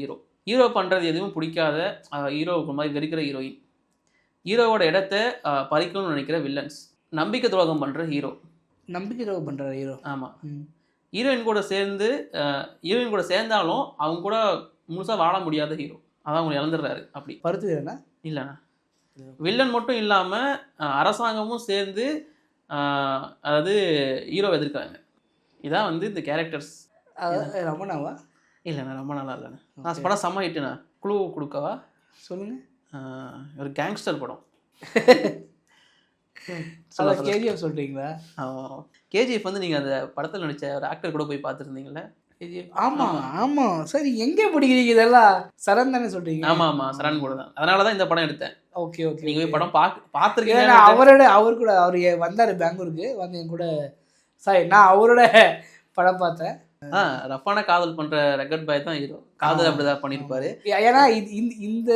ஹீரோ பண்ணுறது எதுவும் பிடிக்காத ஹீரோவுக்கு மாதிரி வெறுக்கிற ஹீரோயின், ஹீரோவோட இடத்த பறிக்கணும்னு நினைக்கிற வில்லன்ஸ், நம்பிக்கை துரோகம் பண்ணுற ஹீரோ. ஆமாம். ஹீரோயின் கூட சேர்ந்தாலும் அவங்க கூட முழுசாக வாழ முடியாத ஹீரோ. அதான் அவங்க இழந்துடுறாரு. அப்படி பருத்துவீரனா இல்லைண்ணா, வில்லன் மட்டும் இல்லாமல் அரசாங்கமும் சேர்ந்து அதாவது ஹீரோவை எதிர்க்காங்க. இதான் வந்து இந்த கேரக்டர்ஸ். ரமணாவா? இல்லைண்ணா ரொம்ப நல்லா இல்லைண்ணா. நான் படம் செம்ம ஹிட்டுண்ணா. குழு கொடுக்கவா? சொல்லுங்க. ஒரு கேங்ஸ்டர் படம். கேஜிஎஃப் சொல்றீங்களா? கேஜிஎஃப் வந்து நீங்கள் அந்த படத்தில் நடித்த ஒரு ஆக்டர் கூட போய் பார்த்துருந்தீங்களே. ஆமா ஆமா. சரி, எங்கே பிடிக்கிறீங்க இதெல்லாம்? சரண் தானே சொல்றீங்க? ஆமா ஆமா, சரண் கூட தான். அதனால தான் இந்த படம் எடுத்தேன். Okay okay. நீங்க போய் படம் பார்த்துருக்கீங்க. அவர் கூட அவர் வந்தாரு பெங்களூருக்கு, வந்து என் கூட. சாரி, நான் அவரோட படம் பார்த்தேன். ரஃபான காதல் பண்ற ரெக்கார்ட் பாய் தான் ஹீரோ. காதல் அப்படிதான் பண்ணிருப்பாரு. ஏன்னா இந்த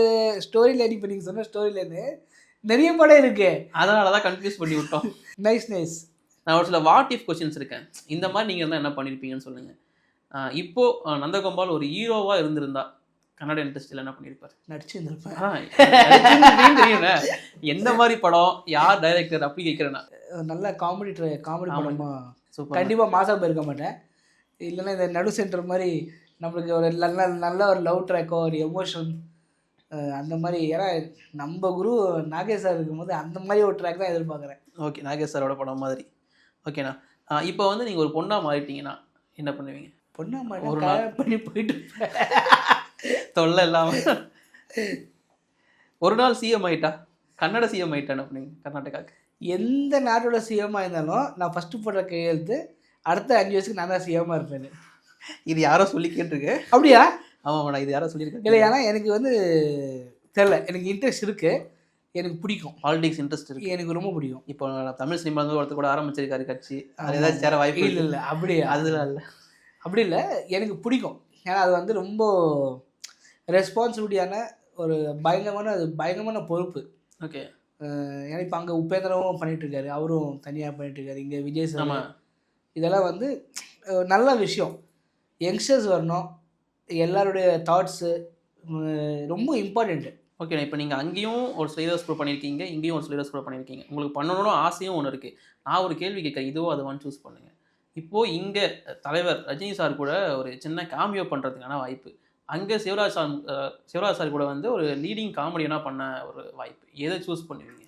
ஸ்டோரியில இப்ப நீங்க சொன்ன ஸ்டோரியில நிறைய படம் இருக்கு, அதனாலதான் கன்ஃபியூஸ் பண்ணி விட்டோம். Nice nice. நான் ஒரு சில வாட் இஃப் கொஸ்டின்ஸ் இருக்கேன். இந்த மாதிரி நீங்க இருந்தா என்ன பண்ணிருப்பீங்கன்னு சொல்லுங்க. இப்போ நந்தகோபால் ஒரு ஹீரோவா இருந்திருந்தா கன்னட இண்டஸ்ட்ரியில என்ன பண்ணிருப்பாரு? நடிச்சிருந்திருப்பேன். எந்த மாதிரி படம், யார் டைரக்டர் அப்படி கேட்கிறேன்னா? நல்ல காமெடி படமா கண்டிப்பா மாசா போயிருக்க மாட்டேன். இல்லைன்னா இந்த நடு சென்டர் மாதிரி நம்மளுக்கு ஒரு நல்ல ஒரு லவ் ட்ராக்கோ ஒரு எமோஷன் அந்த மாதிரி. ஏன்னா நம்ம குரு நாகேஷ் சார் இருக்கும்போது அந்த மாதிரி ஒரு ட்ராக் தான் எதிர்பார்க்குறேன். ஓகே, நாகேஷ் சாரோட படம் மாதிரி. ஓகேண்ணா, இப்போ வந்து நீங்கள் ஒரு பொண்ணாக மாறிட்டீங்கன்னா என்ன பண்ணுவீங்க? பொண்ணாக மாறி ஒரு நாள் பண்ணி போயிட்டு தொல்லை இல்லாமல் ஒரு நாள் சிஎம் ஆகிட்டா, கன்னட சிஎம் ஆகிட்டா என்ன பண்ணுவீங்க? கர்நாடகாவுக்கு எந்த நாட்டோட சிஎம்மாக இருந்தாலும் நான் ஃபஸ்ட்டு போடுற கையெழுத்து அடுத்த 5 வருஷத்துக்கு நான் தான் சிஎம்மாக இருப்பேன். இது யாரோ சொல்லி கேட்டிருக்கு. அப்படியா? ஆமாம் மேடம், இது யாரோ சொல்லியிருக்கேன். இல்லை, ஏன்னா எனக்கு வந்து தெரியல, எனக்கு இன்ட்ரெஸ்ட் இருக்குது, எனக்கு பிடிக்கும். பாலிடிக்ஸ் இன்ட்ரெஸ்ட் இருக்குது, எனக்கு ரொம்ப பிடிக்கும். இப்போ தமிழ் சினிமா வந்து ஒருத்தர் கூட ஆரம்பிச்சிருக்காரு கட்சி, அது ஏதாச்சும் சேர வாய்ப்பு இல்லை? இல்லை அப்படியே அதெல்லாம் இல்லை, அப்படி இல்லை, எனக்கு பிடிக்கும். ஏன்னா அது வந்து ரொம்ப ரெஸ்பான்சிபிலிட்டியான ஒரு பயங்கரமான பொறுப்பு. ஓகே. ஏன்னா இப்போ அங்கே உபேந்திரவும் பண்ணிகிட்ருக்காரு, அவரும் தனியாக பண்ணிகிட்ருக்காரு, இங்கே விஜய் சார். இதெல்லாம் வந்து நல்ல விஷயம். யங்ஸ்டர்ஸ் வரணும், எல்லாருடைய தாட்ஸு ரொம்ப இம்பார்ட்டண்ட்டு. ஓகேண்ணா, இப்போ நீங்கள் அங்கேயும் ஒரு ஸ்லைடர்ஸ் ப்ரோ பண்ணியிருக்கீங்க, இங்கேயும் ஒரு ஸ்லைடர்ஸ் ப்ரோ பண்ணியிருக்கீங்க. உங்களுக்கு பண்ணணும்னு ஆசையும் ஒன்று இருக்குது. நான் ஒரு கேள்வி கேட்குறேன், இதுவோ அதுவான்னு சூஸ் பண்ணுங்கள். இப்போது இங்கே தலைவர் ரஜினி சார் கூட ஒரு சின்ன காமியோ பண்ணுறதுக்கான வாய்ப்பு, அங்கே சிவராஜ் சார் கூட வந்து ஒரு லீடிங் காமெடியனாக பண்ண ஒரு வாய்ப்பு, எதை சூஸ் பண்ணுவீங்க?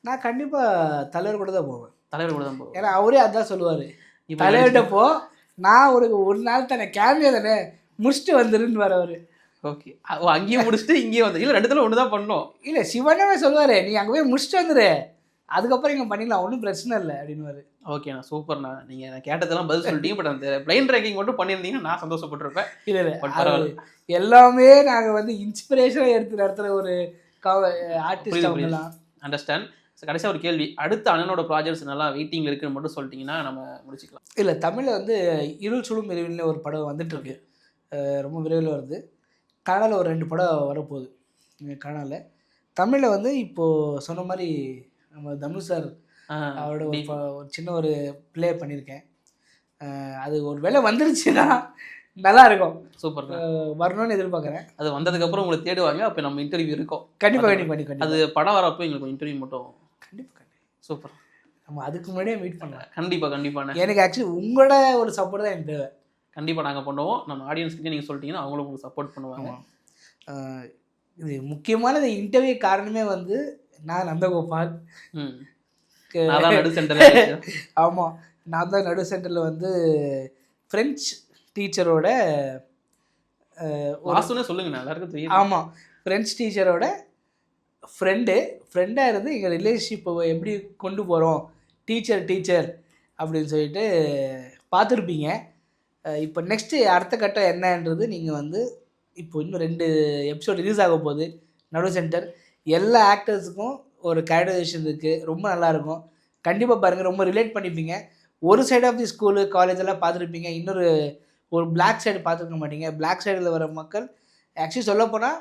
நான் கண்டிப்பாக தலைவர் கூட தான் போவேன். தலைவர் கூட தான் போவேன். ஏன்னா அவரே அதான் சொல்லுவார், தலைவர்கிட்ட போ, நான் ஒரு நாள் தானே கேமியோ தானே முடிச்சுட்டு வந்துருன்னு வரவர். ஓகே, அங்கேயும் முடிச்சுட்டு இங்கேயும் வந்து இல்லை, 2 ஒன்று தான் பண்ணோம். இல்லை, சிவனவே சொல்லுவார், நீ அங்கே போய் முடிச்சுட்டு வந்துரு, அதுக்கப்புறம் இங்கே பண்ணிடலாம், ஒன்றும் பிரச்சனை இல்லை அப்படின்னுவாரு. ஓகேண்ணா, சூப்பர்ண்ணா. நீங்கள் நான் கேட்டதெல்லாம் பதில் சொல்லிட்டீங்க. பட் அந்த பிளைன் ரேங்கிங் மட்டும் பண்ணியிருந்தீங்கன்னா நான் சந்தோஷப்பட்டிருப்பேன். இல்லை இல்லை, பரவாயில்ல. எல்லாமே நாங்கள் வந்து இன்ஸ்பிரேஷனாக எடுத்து நடத்துகிற ஒரு ஆர்டிஸ்ட். அண்டர்ஸ்டாண்ட். கடைசியாக ஒரு கேள்வி, அடுத்த அண்ணனோட ப்ராஜெக்ட்ஸ் நல்லா வெயிட்டிங் இருக்குன்னு மட்டும் சொல்லிட்டீங்கன்னா நம்ம முடிச்சுக்கலாம். இல்லை, தமிழில் வந்து இருள் சுடும் விரைவில் ஒரு படம் வந்துட்டுருக்கு, ரொம்ப விரைவில் வருது. கனடாவில் ஒரு 2 படம் வரப்போகுது கனடாவில். தமிழில் வந்து இப்போது சொன்ன மாதிரி நம்ம தனுஷ் சார் அவரோட ஒரு சின்ன ஒரு ப்ளே பண்ணியிருக்கேன். அது ஒரு வேளை வந்துருச்சுன்னா நல்லா இருக்கும். சூப்பர், வரணும்னு எதிர்பார்க்குறேன். அது வந்ததுக்கப்புறம் உங்களை தேடுவாங்க, அப்போ நம்ம இன்டர்வியூ இருக்கும். கண்டிப்பாக அது படம் வரப்போ எங்களுக்கு இன்டர்வியூ மட்டும். கண்டிப்பாக சூப்பர். நம்ம அதுக்கு முன்னாடியே மீட் பண்ணலாம். கண்டிப்பாக. எனக்கு ஆக்சுவலி உங்களோட ஒரு சப்போர்ட் தான் எனக்கு தேவை. கண்டிப்பாக நாங்கள் பண்ணுவோம். நம்ம ஆடியன்ஸ்கிட்டே நீங்கள் சொல்லிட்டீங்கன்னா அவங்களும் உங்களுக்கு சப்போர்ட் பண்ணுவாங்க. இது முக்கியமான இந்த இன்டர்வியூ காரணமே வந்து நான் நந்தகோபால். ஆமாம், நான் தான் நடு சென்டரில் வந்து ஃப்ரெஞ்ச் டீச்சரோட சொல்லுங்க, எல்லாருக்கும் தெரியும். ஆமாம், ஃப்ரெஞ்ச் டீச்சரோட ஃப்ரெண்டாக இருந்து எங்கள் ரிலேஷன்ஷிப்பை எப்படி கொண்டு போகிறோம், டீச்சர் அப்படின்னு சொல்லிட்டு பார்த்துருப்பீங்க. இப்போ நெக்ஸ்ட்டு அடுத்த கட்டம் என்னன்றது நீங்கள் வந்து இப்போ இன்னும் 2 எபிசோட் ரிலீஸ் ஆக போகுது. நடு சென்டர் எல்லா ஆக்டர்ஸுக்கும் ஒரு கேரக்டரைசேஷன் இருக்குது, ரொம்ப நல்லாயிருக்கும். கண்டிப்பாக பாருங்கள், ரொம்ப ரிலேட் பண்ணிப்பீங்க. ஒரு சைட் ஆஃப் தி ஸ்கூலு காலேஜெல்லாம் பார்த்துருப்பீங்க, ஒரு பிளாக் சைடு பார்த்துருக்க மாட்டீங்க. பிளாக் சைடில் வர மக்கள் ஆக்சுவலி சொல்லப்போனால்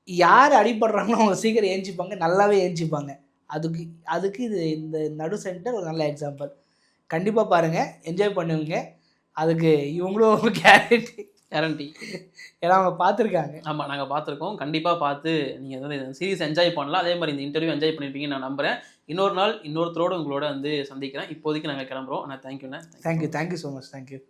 யார் அடிபடுறாங்களோ அவங்க சீக்கிரம் ஏஞ்சிப்பாங்க, நல்லாவே ஏஞ்சிப்பாங்க. அதுக்கு இந்த நடு சென்டர் ஒரு நல்ல எக்ஸாம்பிள். கண்டிப்பாக பாருங்கள், என்ஜாய் பண்ணுவீங்க. அதுக்கு இவங்களும் கேரண்டி, ஏன்னா அவங்க பார்த்துருக்காங்க. ஆமாம், நாங்கள் பார்த்துருக்கோம். கண்டிப்பாக பார்த்து நீங்கள் வந்து இந்த சீரிஸ் என்ஜாய் பண்ணலாம். அதே மாதிரி இந்த இன்டர்வியூ என்ஜாய் பண்ணியிருப்பீங்கன்னு நான் நம்புகிறேன். இன்னொரு நாள் இன்னொருத்தரோடு உங்களோட வந்து சந்திக்கிறேன். இப்போதைக்கு நாங்கள் கிளம்புறோம். ஆனால் தேங்க்யூண்ணே. Thank you so much. தேங்க்யூ.